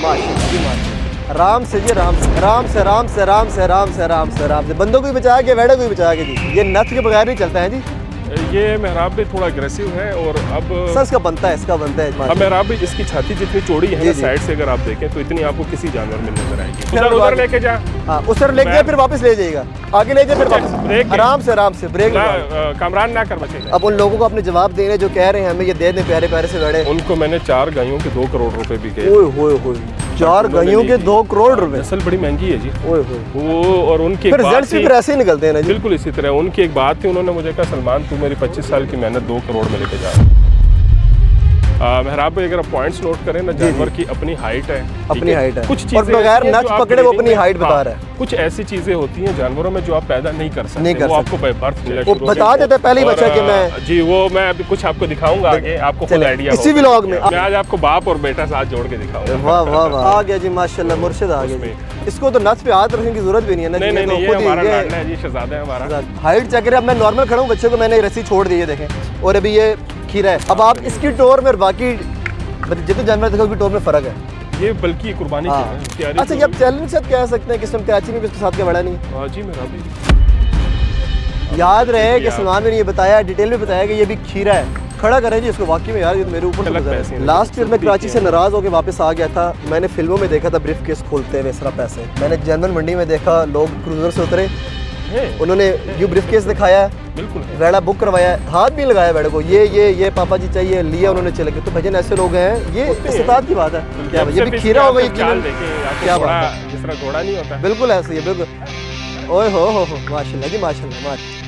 माशाल्लाह जी माशाल्लाह। आराम से जी, आराम से आराम से आराम से आराम से आराम से आराम से आराम से बंदों को भी बचा के वेड़े को भी बचा के जी। ये नथ के बगैर नहीं चलता है जी। ये मेहराब भी थोड़ा अग्रेसिव है और अब सर इसका बनता है, इसका बनता है। अब मेहराब भी इसकी छाती जितनी चौड़ी है जी, ना जी। साइड से अगर आप देखें तो इतनी आपको किसी जानवर में नजर आएगी। फिर उधर लेके जा, हाँ उस तरफ लेके जाए फिर वापस ले जाएगा, आगे ले जाए फिर वापस आराम से ब्रेक लगा। कामरान ना कर बचे। अब उन लोगों को अपने जवाब देने जो कह रहे हैं हमें ये दे दें प्यारे प्यारे से वेड़े। उनको मैंने 4 गायों के 2 करोड़ रुपए भी गए। ओए होए होए, 4 गायों के 2 करोड़ रुपए। नस्ल बड़ी महंगी है जी। ओए होए। वो और उनकी फिर रिजल्ट भी फिर ऐसे ही निकलते हैं ना जी। बिल्कुल इसी तरह उनकी एक बात थी, उन्होंने मुझे कहा सलमान तू मेरी 25 साल की मेहनत 2 करोड़ में लेके जा। मेहराब भाई अगर आप पॉइंट्स नोट करें ना, जानवर की अपनी हाइट है, अपनी हाइट है, कुछ और चीजें बगैर नच पकड़े वो अपनी हाइट बता रहा है। कुछ ऐसी चीजें होती हैं जानवरों में जो आप पैदा नहीं कर सकते, नहीं कर वो आपको बाय बर्थ मिला वो बता देता है पहले ही बच्चा कि मैं जी वो मैं अभी कुछ आपको दिखाऊंगा आगे, आपको खुद आइडिया इसी व्लॉग में मैं आज आपको बाप और बेटा साथ जोड़ के दिखाऊंगा। वाह वाह वाह, आ गया जी माशाल्लाह, मुर्शिद आ गया जी। इसको तो नथ पे हाथ रखने की जरूरत भी नहीं है ना। नहीं ये हमारा लाडला है जी, शहजादा है हमारा। हाइट चेक करें, अब मैं नॉर्मल खड़ा हूँ, बच्चे को मैंने रस्सी छोड़ दी है देखें, और अभी ये खीरा है। अब आप इसकी टोर में और बाकी जितने जानवर देखो उसकी टोर में फर्क है। ये बल्कि कुर्बानी की है। अच्छा ये आप चैलेंज से कह सकते हैं कि इसमें त्याची में भी उसके साथ क्या बड़ा नहीं है। जी मेरा भी याद रहे कि सलमान ने ये बताया, डिटेल में बताया कि ये भी खीरा है। खड़ा करें जी इसको, वाकई में यार ये तो मेरे ऊपर। लास्ट ईयर मैं कराची से नाराज होकर वापस आ गया था। मैंने फिल्मों में देखा था ब्रीफ केस खोलते हुए इस तरह पैसे। मैंने जनरल मंडी में देखा लोग क्रूजर से उतरे, उन्होंने यू ब्रीफ केस दिखाया है, बिल्कुल वेड़ा बुक करवाया है, हाथ भी लगाया वेड़े को, ये पापा जी चाहिए, लिया उन्होंने, चले गए। तो भजन ऐसे लोग हैं, ये इस्तात की बात है। क्या ये भी खीरा होगा यकीनन, क्या बात है, जिस तरह घोड़ा नहीं होता। बिल्कुल ऐसे ही है, बिल्कुल। ओए हो माशाल्लाह जी माशाल्लाह।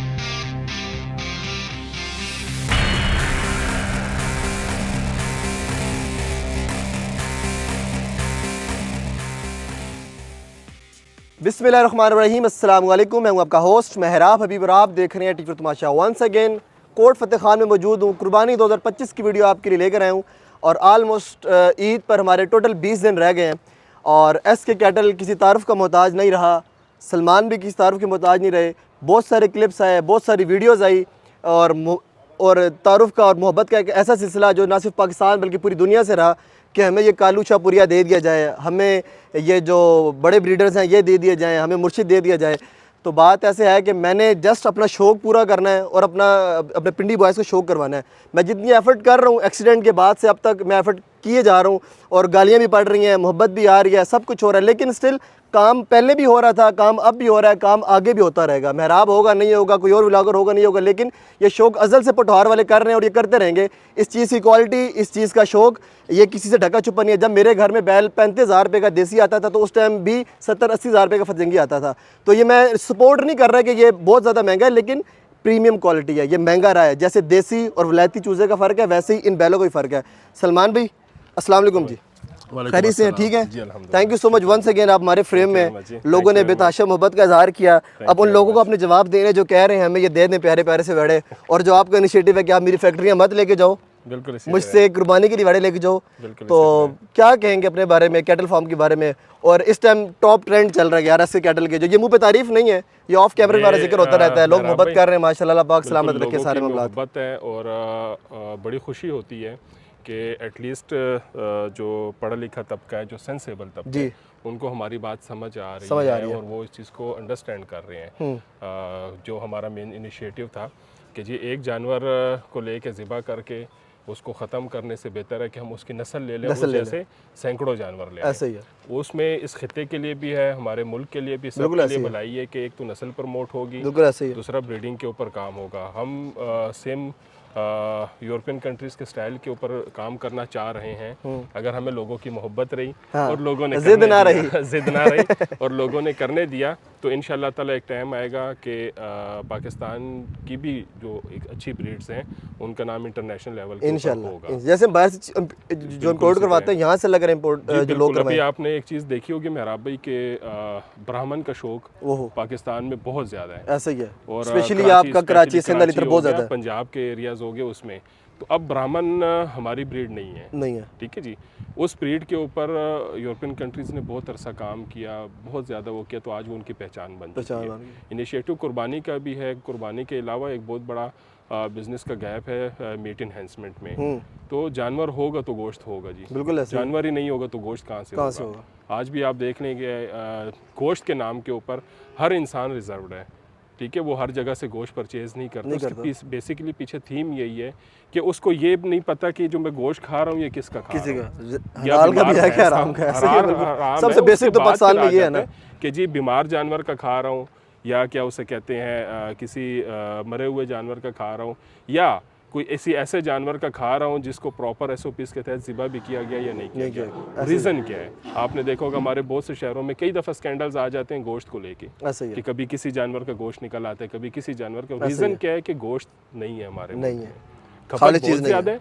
बिस्मिल्लाहिर्रहमानिर्रहीम, अस्सलाम वालेकुम। मैं हूं आपका होस्ट मेहराब हबीब और आप देख रहे हैं टीवी तमाशा। वंस अगेन कोट फतेह खान में मौजूद हूं। कुर्बानी 2025 की वीडियो आपके लिए लेकर आया हूं और ऑलमोस्ट ईद पर हमारे टोटल 20 दिन रह गए हैं और एस के कैटल किसी तारुफ का मोहताज नहीं रहा, सलमान भी किसी तारुफ के मोहताज नहीं रहे। बहुत सारे क्लिप्स आए, बहुत सारी वीडियोज़ आई और तारुफ का और मोहब्बत का एक ऐसा सिलसिला जो ना सिर्फ पाकिस्तान बल्कि पूरी दुनिया से रहा कि हमें ये कालू शाहपुरिया दे दिया जाए, हमें ये जो बड़े ब्रीडर्स हैं ये दे दिए जाएँ, हमें मुर्शिद दे दिया जाए। तो बात ऐसे है कि मैंने जस्ट अपना शौक़ पूरा करना है और अपने पिंडी बॉयज़ को शौक़ करवाना है। मैं जितनी एफ़र्ट कर रहा हूँ एक्सीडेंट के बाद से अब तक मैं एफ़र्ट किए जा रहा हूँ और गालियाँ भी पड़ रही हैं, मोहब्बत भी आ रही है, सब कुछ हो रहा है, लेकिन स्टिल काम पहले भी हो रहा था, काम अब भी हो रहा है, काम आगे भी होता रहेगा। मेहराब होगा नहीं होगा, कोई और व्लॉगर होगा नहीं होगा, लेकिन ये शौक़ अज़ल से पटवार वाले कर रहे हैं और ये करते रहेंगे। इस चीज़ की क्वालिटी, इस चीज़ का शौक़ ये किसी से ढका छुपा नहीं है। जब मेरे घर में बैल 35,000 रुपये का देसी आता था तो उस टाइम भी 70-80 हज़ार रुपये का फतजंगी आता था। तो ये मैं सपोर्ट नहीं कर रहा कि ये बहुत ज़्यादा महंगा है, लेकिन प्रीमियम क्वालिटी है, ये महंगा रहा है। जैसे देसी और वलायती चूज़े का फ़र्क है वैसे ही इन बैलों का भी फ़र्क है। सलमान भाई अस्सलाम वालेकुम जी, खैरियत से हैं? ठीक है, thank you so much once again. आप हमारे फ्रेम में लोगों ने बेतहाशा मोहब्बत का इजहार किया। अब उन लोगों को अपने जवाब देने जो कह रहे हैं हमें ये दे दें प्यारे प्यारे से वेड़े, और जो आपका इनिशिएटिव है कि आप मेरी फैक्ट्रियाँ मत लेके जाओ, मुझसे कुर्बानी के लिए वेड़े लेके जाओ, तो क्या कहेंगे अपने बारे में, कैटल फार्म के बारे में? और इस टाइम टॉप ट्रेंड चल रहा है यार ऐसे कैटल के, जो ये मुंह पे तारीफ नहीं है, ये ऑफ कैमरे हमारा जिक्र होता रहता है। लोग मोहब्बत कर रहे हैं माशाल्लाह, पाक सलामत रखे सारे मामलात। मोहब्बत है और बड़ी खुशी होती है कि एटलीस्ट जो पढ़ा लिखा तबका है, जो सेंसेबल तबका है, उनको हमारी बात समझ आ रही है और वो इस चीज़ को अंडरस्टैंड कर रहे हैं। जो हमारा मेन इनिशिएटिव था कि जी एक जानवर को लेके ज़िबा करके उसको ख़त्म करने से बेहतर है कि हम उसकी नस्ल ले लें, उस जैसे सैकड़ों जानवर ले ऐसे ही है। उसमें इस खिते के लिए भी है, हमारे मुल्क के लिए भी, सब के लिए भलाई है कि एक तो नस्ल प्रमोट होगी, दूसरा ब्रीडिंग के ऊपर काम होगा। हम सेम यूरोपियन कंट्रीज़ के स्टाइल के ऊपर काम करना चाह रहे हैं। अगर हमें लोगों की मोहब्बत रही और लोगों ने जिद ना रही और लोगों ने करने दिया तो इंशाल्लाह ताला एक टाइम आएगा कि पाकिस्तान की भी जो एक अच्छी ब्रीड्स हैं उनका नाम इंटरनेशनल लेवल पे होगा। जैसे बाहर से जो इंपोर्ट करवाते हैं यहाँ से लग रहा है इंपोर्ट जो लोग करवाएं। अभी आपने एक चीज़ देखी होगी मेहराब भाई के ब्राह्मण का शौक पाकिस्तान में बहुत ज़्यादा है, ऐसा ही है, और स्पेशली आपका कराची सिंध इधर बहुत ज़्यादा है, पंजाब के एरियाज हो गए उसमें। तो अब ब्राह्मण हमारी ब्रीड नहीं है, ठीक है जी। उस ब्रीड के ऊपर यूरोपियन कंट्रीज़ ने बहुत अरसा काम किया, बहुत ज़्यादा वो किया, तो आज वो उनकी पहचान बन चुकी है। इनिशिएटिव कुर्बानी का भी है। कुर्बानी के अलावा एक बहुत बड़ा बिजनेस का गैप है मीट इन्हेंसमेंट में। तो जानवर होगा तो गोश्त होगा जी, बिल्कुल ऐसे जानवर ही नहीं होगा तो गोश्त कहाँ से होगा? आज भी आप देख लेंगे गोश्त के नाम के ऊपर हर इंसान रिजर्व्ड है, ठीक है, वो हर जगह से गोश्त परचेज नहीं करता। उसके बेसिकली पीछे थीम यही है कि उसको ये नहीं पता कि जो मैं गोश्त खा रहा हूँ ये किसका खा रहा हूँ, हलाल का भी है क्या हराम का है? सबसे बेसिक तो पाकिस्तान में ये है ना कि जी बीमार जानवर का खा रहा हूँ, या क्या उसे कहते हैं किसी मरे हुए जानवर का खा रहा हूँ, या कोई ऐसे जानवर का खा रहा हूँ जिसको प्रॉपर SOPs के तहत ज़िबा भी किया गया या नहीं किया गया। रीज़न क्या है? आपने देखा होगा हमारे बहुत से शहरों में कई दफ़ा स्कैंडल्स आ जाते हैं गोश्त को लेके कि कभी किसी जानवर का गोश्त निकल आता है, कभी किसी जानवर का। रीज़न क्या है कि गोश्त नहीं है हमारे, नहीं है, खपत बहुत ज़्यादा है,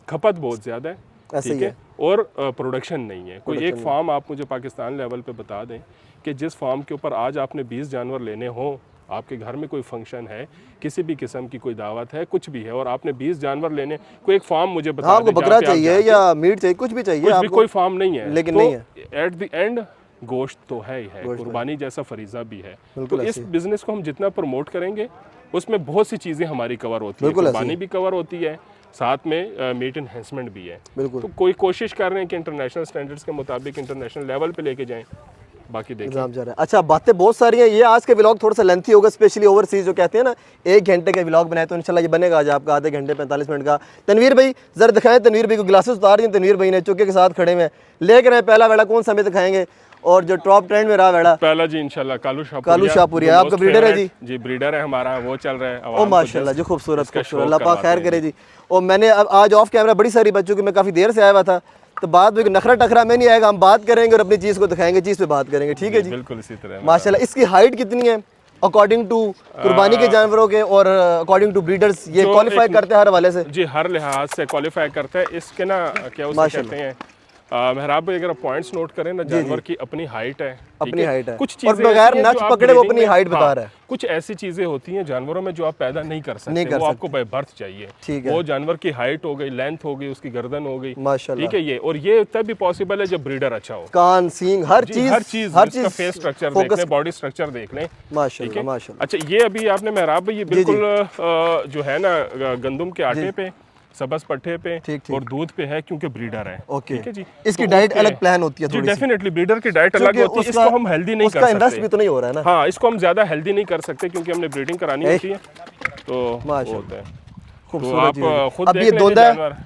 खपत बहुत ज़्यादा है, ठीक है, और प्रोडक्शन नहीं है। कोई एक फार्म आप मुझे पाकिस्तान लेवल पे बता दें कि जिस फार्म के ऊपर आज आपने 20 जानवर लेने हों, आपके घर में कोई फंक्शन है, किसी भी किस्म की कोई दावत है, कुछ भी है, और आपने 20 जानवर लेने, कोई एक फार्म मुझे बता दें। आपको बकरा चाहिए या मीट चाहिए, कुछ भी चाहिए, कुछ भी, कोई फार्म नहीं है, लेकिन तो नहीं है। एट द एंड गोश्त तो है ही है, कुर्बानी जैसा फरीजा भी है। तो इस बिजनेस को हम जितना प्रमोट करेंगे उसमें बहुत सी चीज़ें हमारी कवर होती है, कुर्बानी भी कवर होती है, साथ में मीट इन्हेंसमेंट भी है। तो कोई कोशिश कर रहे हैं कि इंटरनेशनल स्टैंडर्ड्स के मुताबिक इंटरनेशनल लेवल पे लेके जाएं, बाकी देखिए जा रहा है। अच्छा, बातें बहुत सारी हैं, ये आज के व्लॉग थोड़ा सा लेंथी होगा, स्पेशली ओवरसीज जो कहते हैं ना 1 घंटे के व्लॉग बनाए, तो इंशाल्लाह ये बनेगा आज आपका आधे घंटे 45 मिनट का। तनवीर भाई जरा दिखाएं, तनवीर भाई को ग्लासेस उतार दिए, तनवीर भाई ने चुके के साथ खड़े में लेकर आए। पहला वेड़ा कौन सा हमें दिखाएंगे, और जो टॉप ट्रेंड में रहा वेड़ा पहला जी इंशाल्लाह कालू शाहपुरिया आपका ब्रीडर है जी ब्रीडर है हमारा, वो चल रहा है। ओ माशाल्लाह जी, खूबसूरत, अल्लाह पाक खैर करे जी। और मैंने आज ऑफ कैमरा बड़ी सारी बच्चों की, मैं काफ़ी देर से आया हुआ था, तो बाद में नखरा टखरा में नहीं आएगा, हम बात करेंगे और अपनी चीज़ को दिखाएंगे, चीज़ पे बात करेंगे, ठीक है जी? बिल्कुल इसी तरह। माशाल्लाह, इसकी हाइट कितनी है अकॉर्डिंग टू कुर्बानी के जानवरों के और अकॉर्डिंग टू ब्रीडर्स? ये क्वालिफाई करते हैं हर हवाले से जी, हर लिहाज से क्वालिफाई करता है। इसके ना क्या उसे कहते हैं मेहराब भाई, अगर आप पॉइंट्स नोट करें ना, जानवर की अपनी हाइट है, अपनी हाइट है, कुछ चीजें और बगैर नच पकड़े वो अपनी हाइट बता रहा है। कुछ ऐसी चीजें होती हैं जानवरों में जो आप पैदा नहीं कर सकते, वो आपको बाय बर्थ चाहिए, ठीक है? वो जानवर की हाइट हो गई, लेंथ हो गई, उसकी गर्दन हो गई, माशाल्लाह, ठीक है, ये और ये तब भी पॉसिबल है जब ब्रीडर अच्छा हो। कान, सींग, हर चीज फेस स्ट्रक्चर देख लें, बॉडी स्ट्रक्चर देख लें, माशाल्लाह माशाल्लाह। अच्छा, ये अभी आपने मेहराब भाई, ये बिल्कुल जो है ना गंदम के आटे पे, सबस पट्टे पे और दूध पे है, क्योंकि ब्रीडर है। ठीक है जी, इसकी डाइट अलग प्लान होती है जी, डेफिनेटली ब्रीडर की डाइट अलग होती है। इसको हम हेल्दी नहीं कर सकते, इन्वेस्ट भी तो नहीं हो रहा है ना। हाँ, इसको हम ज्यादा हेल्दी नहीं कर सकते क्योंकि हमने ब्रीडिंग करानी होती है, तो होता है। तो आप खुद देख लें जानवर,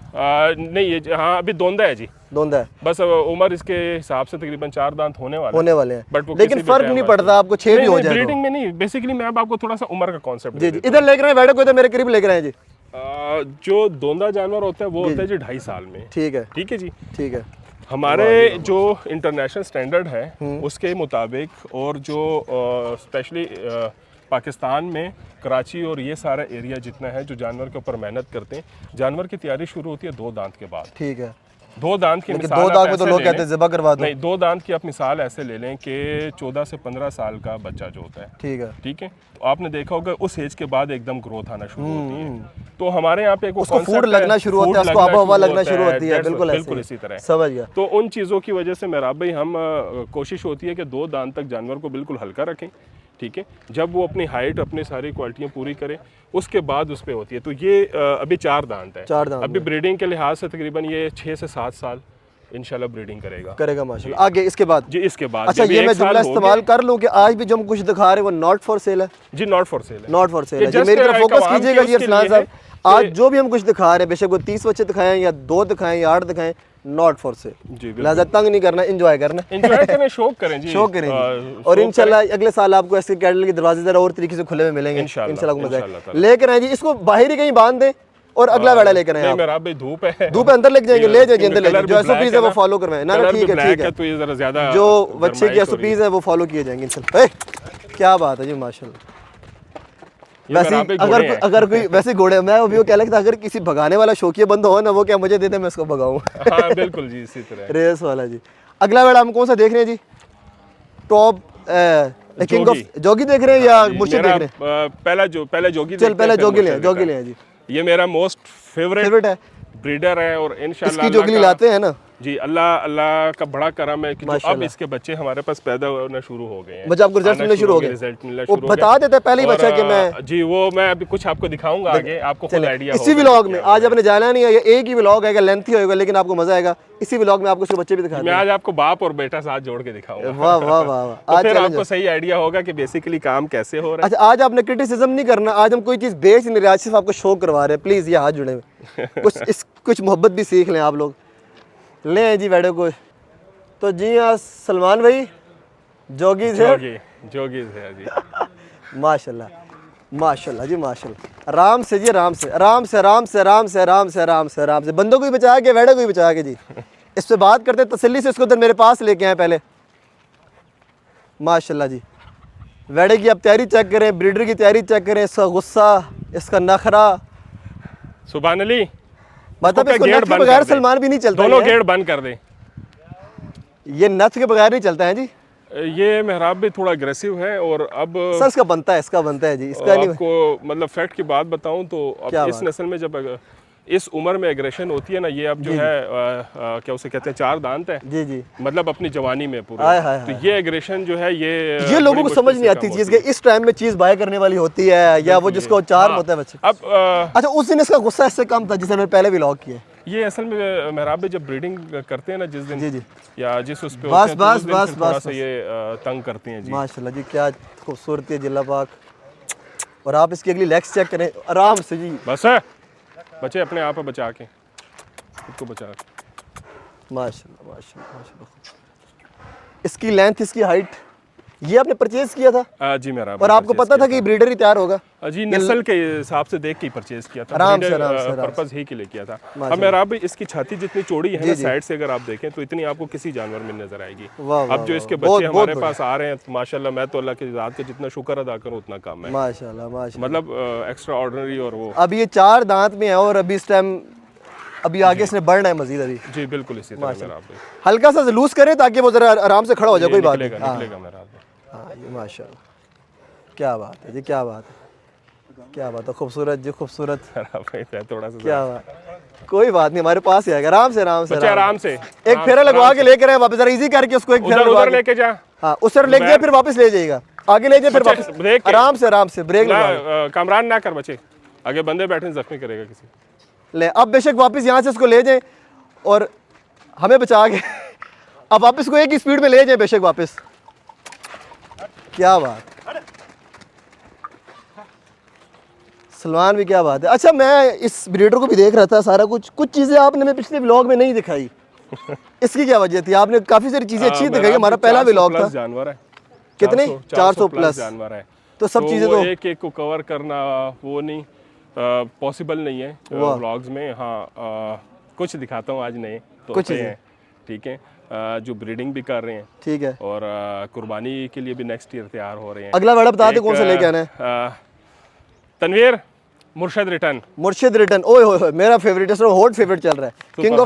नहीं ये हाँ अभी दोंदा है जी, दोंदा है, बस उम्र इसके हिसाब से तकरीबन 4 दांत होने वाले हैं, बट लेकिन फर्क नहीं पड़ता आपको, 6 भी हो जाए ब्रीडिंग में नहीं। बेसिकली मैं अब आपको थोड़ा सा उम्र का कॉन्सेप्ट जी इधर लेकर आए, बैठो को इधर मेरे करीब लेकर आए जी। जो दोंदा जानवर होता है वो होता है जी 2.5 साल में, ठीक है जी, ठीक है। हमारे जो इंटरनेशनल स्टैंडर्ड है उसके मुताबिक, और जो स्पेशली पाकिस्तान में कराची और ये सारा एरिया जितना है जो जानवर के ऊपर मेहनत करते हैं, जानवर की तैयारी शुरू होती है 2 दांत के बाद, ठीक है। 2 दांत की मिसाल, 2 दांत में तो लोग कहते हैं ज़िबा करवा दो, नहीं 2 दांत की आप मिसाल ऐसे ले लें कि 14 से 15 साल का बच्चा जो होता है, ठीक है, तो आपने देखा होगा उस एज के बाद एकदम ग्रोथ आना शुरू होती है। तो हमारे यहाँ पे उसको फूड लगना शुरू होता है, उसको आबो हवा लगना शुरू होती है, बिल्कुल इसी तरह, समझ गया। तो उन चीज़ों की वजह से मेहराब भाई हम कोशिश होती है कि 2 दांत तक जानवर को बिल्कुल हल्का रखें, ठीक है। जब वो अपनी हाइट, अपनी सारी क्वालिटियाँ पूरी करे, उसके बाद उस पर होती है। तो ये अभी 4 दांत है, 4 दांत। अभी ब्रीडिंग के लिहाज से तकरीबन ये 6 से 7 साल इंशाल्लाह ब्रीडिंग करेगा माशाल्लाह। आगे इसके बाद जी, इसके बाद अच्छा, ये मैं जुमला इस्तेमाल कर लूं कि आज भी जो हम कुछ दिखा रहे हैं वो नॉट फॉर सेल है जी, नॉट फॉर सेल है, नॉट फॉर सेल है। मेरी तरफ फोकस कीजिएगा जी अरसलान साहब, आज जो भी हम कुछ दिखा रहे हैं, बेशक वो 30 बच्चे दिखाएं या 2 दिखाएं या 8 दिखाएं, नॉट फॉर सेल जी, लिहाजा तंग नहीं करना, एंजॉय करें, शौक करें जी, शौक करें। और इंशाल्लाह अगले साल आपको ऐसे कैटल के दरवाजे जरा और तरीके से खुले में मिलेंगे इंशाल्लाह, मजा लेकर आए जी। इसको बाहर ही कहीं बांध दें और अगला वेड़ा लेकर आए। मेरा भाई धूप है, धूप अंदर लेके जाएंगे, ले जाएंगे अंदर, लेके जो एसओपीज है वो फॉलो करवाएं ना, ठीक है, तो ये जरा ज्यादा जो बच्चे की एसओपीज है वो फॉलो किए जाएंगे इंशाल्लाह। क्या बात है जी, माशाल्लाह। वैसे अगर कोई वैसे घोड़े, मैं अभी वो कह रहा था अगर किसी भगाने वाला शौकिया बंदा हो ना, वो क्या मुझे दे दे, मैं उसको भगाऊं। हाँ बिल्कुल जी, इसी तरह रेस वाला जी। अगला वेड़ा हम कौन सा देख रहे हैं जी? टॉप किंग ऑफ जोगी देख रहे हैं या मुर्शिद देख रहे हैं? पहला जोगी, चल पहला जोगी ले जी। ये मेरा मोस्ट फेवरेट है, ब्रीडर है, और इंशाल्लाह इसकी जोगली लाते हैं ना जी, अल्लाह का बड़ा करम है कि जो अब इसके बच्चे हमारे पास पैदा होना शुरू हो गए हैं। बच्चे आपको रिजल्ट मिलने शुरू हो गए? रिजल्ट मिलना वो शुरू हो गया। बता देते पहले ही बच्चा कि मैं जी, वो मैं अभी कुछ आपको दिखाऊंगा आगे, आपको खुद आइडिया होगा। इसी व्लॉग में आज आपने जाना नहीं है, ये एक ही व्लॉग है, लेंथी होगा लेकिन आपको मजा आएगा। इसी व्लॉग में आपको उसके बच्चे भी दिखा मैं आज आपको बाप और बेटा साथ जोड़ के दिखाऊंगा। वाह वाह वाह वाह। तो फिर आपको सही आइडिया होगा कि बेसिकली काम कैसे हो रहा है। अच्छा, आज आपने क्रिटिसिज्म नहीं करना, आज हम कोई चीज़ बेच नहीं रहे, आज सिर्फ आपको शो करवा रहे हैं। प्लीज़ ये हाथ जुड़े हुए कुछ मोहब्बत भी सीख लें आप लोग। लें जी वीडियो को। तो जी हाँ सलमान भाई, जोगी थे जोगी थे जी। माशाल्लाह माशाल्लाह जी माशाल्लाह। आराम से जी, आराम से आराम से आराम से आराम से आराम से आराम से आराम से। बंदों को भी बचा के, वीडियो को भी बचा के जी। इस पे बात करते तसल्ली से, इसको उधर मेरे पास लेके आए पहले। माशाल्लाह जी, वेड़े की आप तैयारी चेक करें, ब्रीडर की तैयारी चेक करें, इसका गुस्सा, इसका नखरा। सुभान अली, मतलब इसको नथ के बगैर सलमान भी नहीं चलता। दोनों गेट बंद कर दें। ये नथ के बगैर नहीं चलता है जी। ये मेहराब भी थोड़ा अग्रेसिव है और अब सर इसका बनता है, इसका बनता है जी, इसका नहीं। आपको मतलब फैक्ट की बात बताऊं तो अब इस नस्ल में जब इस उम्र में एग्रेशन होती है ना, ये अब जो है क्या उसे कहते हैं, 4 दांत है जी जी, मतलब अपनी जवानी में पूरे। तो ये एग्रेशन जो है ये लोगों को समझ नहीं आती चीज कि इस टाइम में चीज बाय करने वाली होती है या वो जिसको चार्म होता है बच्चे। अब अच्छा, उस दिन इसका गुस्सा इससे कम था जिसे मैंने पहले भी लॉक किया। ये असल में मेहराब जब ब्रीडिंग करते हैं ना जिस दिन जी जी, या जिस उस पे बस होते हैं, बस तो उस दिन बस थोड़ा बस सा ये तंग करते हैं जी। माशाल्लाह जी, क्या खूबसूरती है जिल्ला पाक। और आप इसकी अगली लेग्स चेक करें आराम से जी। बस है बच्चे अपने आप बचा के खुद को बचा के। माशाल्लाह माशाल्लाह माशाल्लाह। इसकी लेंथ, इसकी हाइट, ये आपने परचेज किया था जी मेरा। और आपको पता था कि ब्रीडर ही तैयार होगा? जी, नस्ल के हिसाब से देख के परचेज किया था, आराम से पर्पस ही के लिए किया था। अब मेरा भी इसकी छाती जितनी चौड़ी है ना, साइड से अगर आप देखें तो इतनी आपको किसी जानवर में नजर आएगी। अब जो इसके बच्चे हमारे पास आ रहे हैं माशाल्लाह, मैं तो अल्लाह की ज़ात का जितना शुक्र अदा करूं उतना कम है माशाल्लाह माशाल्लाह। मतलब एक्स्ट्रा ऑर्डिनरी। और वो अब ये 4 दांत में है और अभी इस टाइम अभी आगे इसने बढ़ना है मजीद अभी। जी बिल्कुल इसी तरह मेरा हल्का सा लूज करे ताकि वो जरा आराम से खड़ा हो जाए, कोई बात नहीं। निकलेगा मेरा। हाँ ये माशाल्लाह, क्या बात है जी, क्या बात है, क्या बात है, खूबसूरत जी खूबसूरत। थोड़ा सा क्या बात, कोई बात नहीं, हमारे पास ही आएगा आराम से आराम से आराम से। एक फेरा लगवा के लेकर आए वापस, जरा इजी करके उसको एक फेरा लगवा लेके जा। हाँ उस तरफ लेके जाए फिर वापस ले जाएगा, आगे ले जाए फिर वापस आराम से ब्रेक लगा। कामरान ना कर बच्चे, आगे बंदे बैठे जख्मी करेगा किसी। ले अब बेशक वापस यहाँ से उसको ले जाए और हमें बचा के अब वापस को एक ही स्पीड में ले जाए बेशक वापस। क्या बात सलमान भी, क्या बात है। अच्छा, मैं इस ब्रीडर को भी देख रहा था, सारा कुछ चीज़ें आपने मैं पिछले व्लॉग में नहीं दिखाई, इसकी क्या वजह थी? आपने काफ़ी सारी चीज़ें अच्छी दिखाई, हमारा पहला व्लॉग था। जानवर है कितने? 400 प्लस जानवर है, तो सब चीज़ें तो एक एक को कवर करना वो नहीं पॉसिबल नहीं है व्लॉग्स में। हाँ कुछ दिखाता हूँ आज नए तो कुछ हैं, ठीक है, जो ब्रीडिंग भी कर रहे हैं, ठीक है, और कुर्बानी के लिए भी नेक्स्ट ईयर तैयार हो रहे हैं। अगला वर्ड बता दे कौन सा लेके आना है? तनवीर मुर्शद रिटर्न, ओए होए मेरा फेवरेट है, हॉट फेवरेट चल रहा है। किंग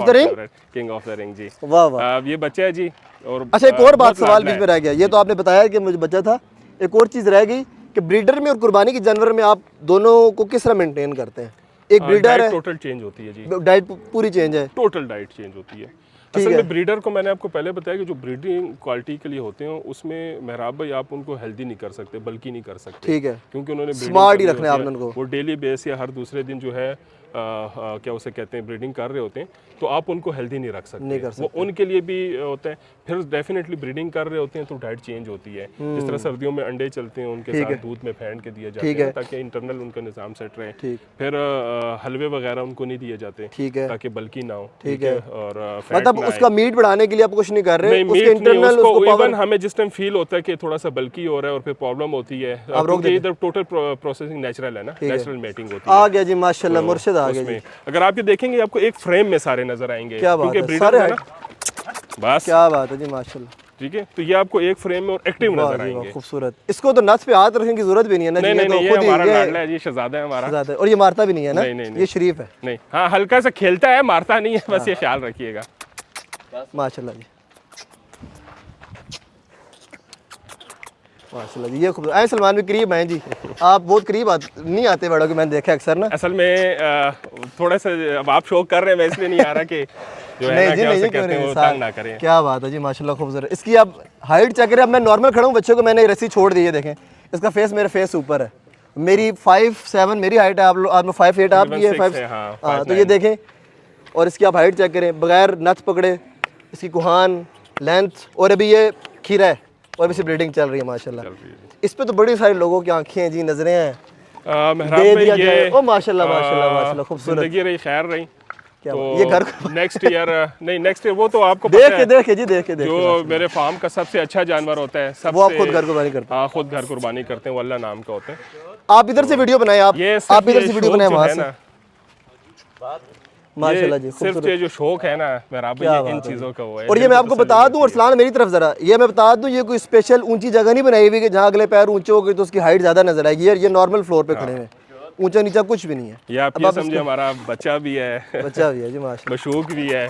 ऑफ द रिंग जी। वाह वाह, ये बच्चा है जी। और अच्छा, एक और बात सवाल बीच में रह गया, ये तो आपने बताया कि मुझे बच्चा था, एक और चीज़ रह गई कि ब्रीडर में और कुर्बानी के जानवर में आप दोनों को किस तरह मेंटेन करते हैं? एक ब्रीडर है, टोटल चेंज होती है जी, डाइट पूरी चेंज है, टोटल डाइट चेंज होती है। असल में ब्रीडर को मैंने आपको पहले बताया कि जो ब्रीडिंग क्वालिटी के लिए होते हैं उसमें मेहराब भाई आप उनको हेल्दी नहीं कर सकते, बल्कि नहीं कर सकते, ठीक है, क्योंकि उन्होंने स्मार्ट ही रखना है आपने उनको। वो डेली बेस या हर दूसरे दिन जो है क्या उसे कहते हैं ब्रीडिंग कर रहे होते हैं, तो आप उनको हेल्दी नहीं रख सकते, वो उनके लिए भी होता है। फिर डेफिनेटली ब्रीडिंग कर रहे होते हैं तो डाइट चेंज होती है। जिस तरह सर्दियों में अंडे चलते हैं, उनके साथ दूध में फेंट के दिए जाते हैं ताकि इंटरनल उनका निज़ाम सेट रहे। फिर हलवे वगैरह उनको नहीं दिए जाते ताकि बल्कि ना हो, ठीक है, और मतलब उसका मीट बढ़ाने के लिए आप कुछ नहीं कर रहे, इवन हमें जिस टाइम फील होता है कि थोड़ा सा बल्कि हो रहा है और फिर प्रॉब्लम होती है, इधर टोटल प्रोसेसिंग नेचुरल है ना, नेचुरल मेटिंग होती है। आ गया जी माशाल्लाह, मुर्शिद आ गया जी। अगर आप ये देखेंगे आपको एक फ्रेम में सारे नजर आएंगे, क्या बात है, सारे है ना, बस क्या बात है जी माशाल्लाह, ठीक है। तो ये आपको एक फ्रेम में और एक्टिव नजर आएंगे, खूबसूरत। इसको तो नथ पे हाथ रखने की जरूरत भी नहीं है ना, नहीं, ये हमारा लाडला है जी, शहजादा है हमारा, और ये मारता भी नहीं है ना, ये शरीफ है। नहीं, हाँ हल्का सा खेलता है, मारता नहीं है, बस ये ख्याल रखिएगा। माशाल्लाह जी माशाल्लाह जी, ये खूब। ऐ सलमान भी करीब हैं जी, आप बहुत करीब नहीं आते बड़ों के, मैंने देखा अक्सर ना। असल में थोड़ा सा अब आप शौक कर रहे हैं, मैं इसलिए नहीं आ रहा कि जो है ना क्या उसे कहते हैं वो तंग ना करें। क्या बात है जी, माशाल्लाह खूबसूरत। इसकी आप हाइट चेक करें। अब मैं नॉर्मल खड़ा हूँ, बच्चों को मैंने रस्सी छोड़ दी है, देखें इसका फेस मेरे फेस ऊपर है। मेरी 5'7" मेरी हाइट है, आप लोग 5'8" आपकी है 5। हाँ तो ये देखें, और इसकी आप हाइट चेक करें बगैर नथ पकड़े, इसकी कुहान लेंथ, और अभी ये खीरा है और अभी से ब्रीडिंग चल रही है माशाल्लाह। इस पे तो बड़ी सारे लोगों की आंखें हैं जी, नजरें हैं, दे दिया जाए। ओ माशाल्लाह माशाल्लाह माशाल्लाह खूबसूरत। जिंदगी रही खैर रही। तो ये घर नेक्स्ट ईयर नहीं, नेक्स्ट ईयर वो तो आपको देख के जो मेरे फार्म का सबसे अच्छा जानवर होता है, सबसे वो आप खुद घर कुर्बानी करते हैं। हाँ, खुद घर कुर्बानी करते हैं, वो अल्लाह नाम का होते हैं। आप इधर से वीडियो बनाए, आप इधर से वीडियो बनाए वहां से माशाल्लाह जी। सिर्फ ये जो शौक है ना मेरा, ये इन चीज़ों का वो है। और ये मैं आपको बता दूं, अरसलान मेरी तरफ जरा ये मैं बता दूं, ये कोई स्पेशल ऊंची जगह नहीं बनाई हुई कि जहाँ अगले पैर ऊंचे हो गए तो उसकी हाइट ज़्यादा नजर आएगी। ये नॉर्मल फ्लोर पे खड़े हैं, ऊंचा नीचा कुछ भी नहीं है। ये आप ये समझिए हमारा बच्चा भी है, बच्चा भी है जी माशाल्लाह, मशूक भी है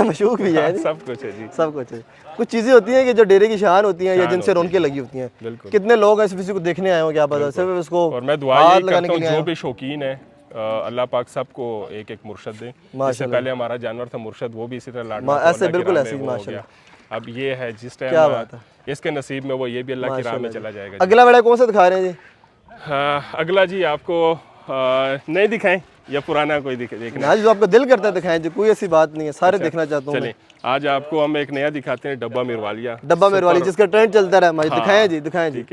मशूक भी है, सब कुछ है जी, सब कुछ है। कुछ चीज़ें होती हैं कि जो डेरे की शान होती हैं या जिनसे रौनकें लगी होती हैं। कितने लोग ऐसे किसी को देखने आए हो क्या पता, सिर्फ उसको। और मैं दुआ यही करता हूँ जो भी शौकीन है, अल्लाह पाक सबको एक एक मुर्शद दे। इससे पहले हमारा जानवर था मुर्शद, वो भी इसी तरह लाडला ऐसे बिल्कुल ऐसे ही माशाल्लाह। अब ये है जिस टाइम इसके नसीब में वो ये भी अल्लाह की राह में चला जाएगा। अगला वेड़ा कौन सा दिखा रहे हैं जी? अगला जी आपको नहीं दिखाएं या पुराना कोई देखना है? जो आपका दिल करता है दिखाएं जी, कोई ऐसी बात नहीं है, सारे देखना चाहता हूँ। चलिए आज आपको हम एक नया दिखाते हैं, डब्बा मिरवालिया। डब्बा मिरवालिया जिसका ट्रेंड चलता रहा, दिखाएं जी, दिखाएं जी,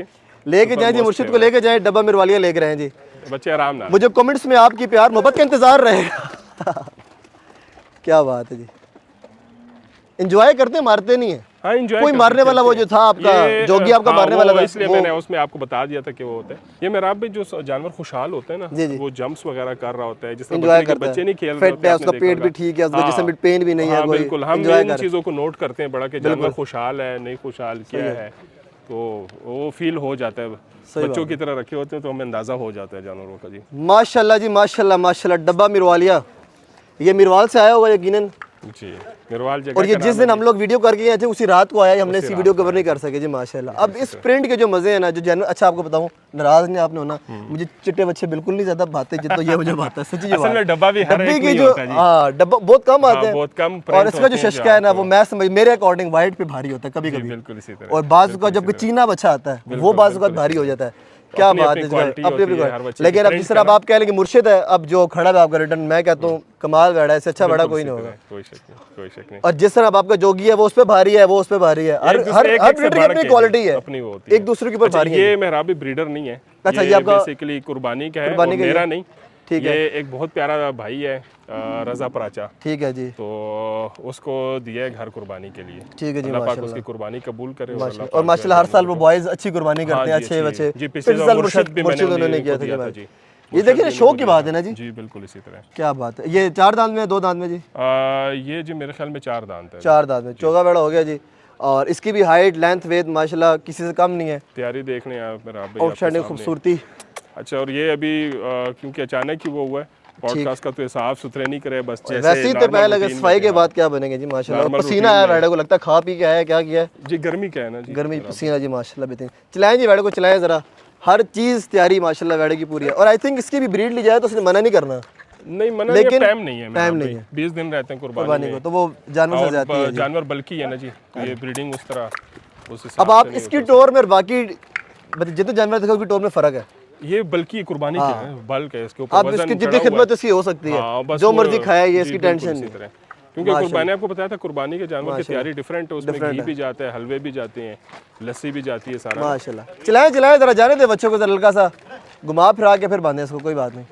लेके जाएं जी, मुर्शिद को लेके जाएं, डब्बा मिरवालिया लेके रहें जी। बच्चे आराम ना, मुझे कमेंट्स में आपकी प्यार मोहब्बत का इंतजार रहेगा। क्या बात है जी, एंजॉय करते हैं, मारते नहीं है। हाँ, कोई मारने वाला वो जो था आपका जोगी आपका मारने वाला था, इसलिए मैंने उसमें आपको बता दिया था कि वो होता है। ये मेरा भी जो जानवर खुशहाल होता है ना, वो जंप्स वगैरह कर रहा होता है, जिस तरह बच्चे नहीं खेल रहे होते हैं, उसका पेट भी ठीक है, उसका जिस्म भी पेन भी नहीं है। बिल्कुल, हम इन चीज़ों को नोट करते हैं बड़ा कि जानवर खुशहाल है नहीं खुशहाल क्या है, तो वो फील हो जाता है। बच्चों की तरह रखे होते हैं तो हमें अंदाजा हो जाता है जानवरों का जी। माशाल्लाह जी माशाल्लाह माशाल्लाह। डब्बा मिरवालिया ये मिरवाल से आया होगा यकीनन जी, मिरवाल जगह। और ये जिस दिन हम लोग वीडियो करके गए थे उसी रात को आया, हमने इसी वीडियो कवर नहीं कर सके जी माशाल्लाह। अब इस प्रिंट के जो मजे हैं ना, जो जानवर, अच्छा आपको बताऊं, नाराज नहीं आपने होना, मुझे चिट्टे बच्चे बिल्कुल नहीं ज्यादा भाते जितना ये मुझे भाता है, सच्ची असल में डब्बा भी हर एक नहीं जो होता जी। हाँ, डब्बा बहुत कम आते हैं, बहुत कम। और इसका जो शशका है ना, वो मैं समझ मेरे अकॉर्डिंग वाइट पे भारी होता है कभी कभी, बिल्कुल इसी तरह। और बाजू का जब चीना बच्चा आता है वो बाजू का भारी हो जाता है। क्या बात है, अपनी। लेकिन अब जिस तरह आप कह रहे हैं कि मुर्शिद है, अब जो खड़ा है आपका रिटर्न, मैं कहता हूँ कमाल बैठा है, इससे अच्छा बड़ा कोई नहीं होगा, कोई शक नहीं। और जिस तरह आपका जोगी है वो उस पे भारी है, वो उस पे भारी है, हर ब्रीडर की अपनी क्वालिटी है, अपनी वो होती है, एक दूसरे के ऊपर भारी है। ये मेहराबी ब्रीडर नहीं है, अच्छा, ये आपका बेसिकली कुर्बानी का है, मेरा नहीं। ठीक है, ये एक बहुत प्यारा भाई है रजा पराचा, ठीक है जी, तो उसको दिया है घर कुर्बानी के लिए। ठीक है जी, अल्लाह पाक उसकी कुर्बानी कबूल करे। और माशाल्लाह हर साल वो बॉयज अच्छी कुर्बानी करते हैं, अच्छे बच्चे। जी, पिछले साल मुर्शिद उन्होंने किया था जी। ये देखिए शौक की बात है ना जी। जी बिल्कुल इसी तरह। क्या बात है। ये 4 दांत में 2 दांत में जी? ये जी मेरे ख्याल में 4 दांत है। 4 दांत में चौगा बड़ा हो गया जी। और इसकी भी हाइट लेंथ वेथ माशाल्लाह किसी से कम नहीं है। तैयारी देखने आप मेरा आउटस्टैंडिंग खूबसूरती। अच्छा, और ये अभी क्योंकि अचानक ही वो हुआ है पॉडकास्ट का, तो साफ सुथरे नहीं करे बस जैसे वैसे ही तो पहले लगे सफाई के बाद क्या बनेंगे जी माशाल्लाह। पसीना आया वेड़े को, लगता है खा पी के आया, क्या किया है जी, गर्मी क्या है ना जी, गर्मी पसीना जी माशाल्लाह। बेहतरीन चलाएं जी वेड़े को, चलाएं जरा, हर चीज़ तैयारी माशाल्लाह वेड़े की पूरी है। और आई थिंक इसकी भी ब्रीड ली जाए तो उसने मना नहीं करना, नहीं मना, लेकिन टाइम नहीं है, 20 दिन रहते हैं कुर्बानी को, तो वो जानवर से ज्यादा है, जानवर बल्कि है ना जी, ये ब्रीडिंग उस तरह उस अब आप इसकी टोर में और बाकी जितने जानवर देखो उसकी टोर में फर्क है। ये बल्कि कुर्बानी क्या है, बल्क है, इसके ऊपर अब इसकी जितनी खिदमत इसकी हो सकती है, जो मर्जी खाए, ये इसकी टेंशन नहीं। क्योंकि कुर्बानी आपको बताया था, कुर्बानी के जानवर की तैयारी डिफरेंट है, उसमें घी भी जाता है, हलवे भी जाते हैं, लस्सी भी जाती है, सारा माशाल्लाह। चलाएं चलाएं जरा, जाने दे बच्चों को, जरा हल्का सा घुमा फिरा के फिर बांधे इसको, कोई बात नहीं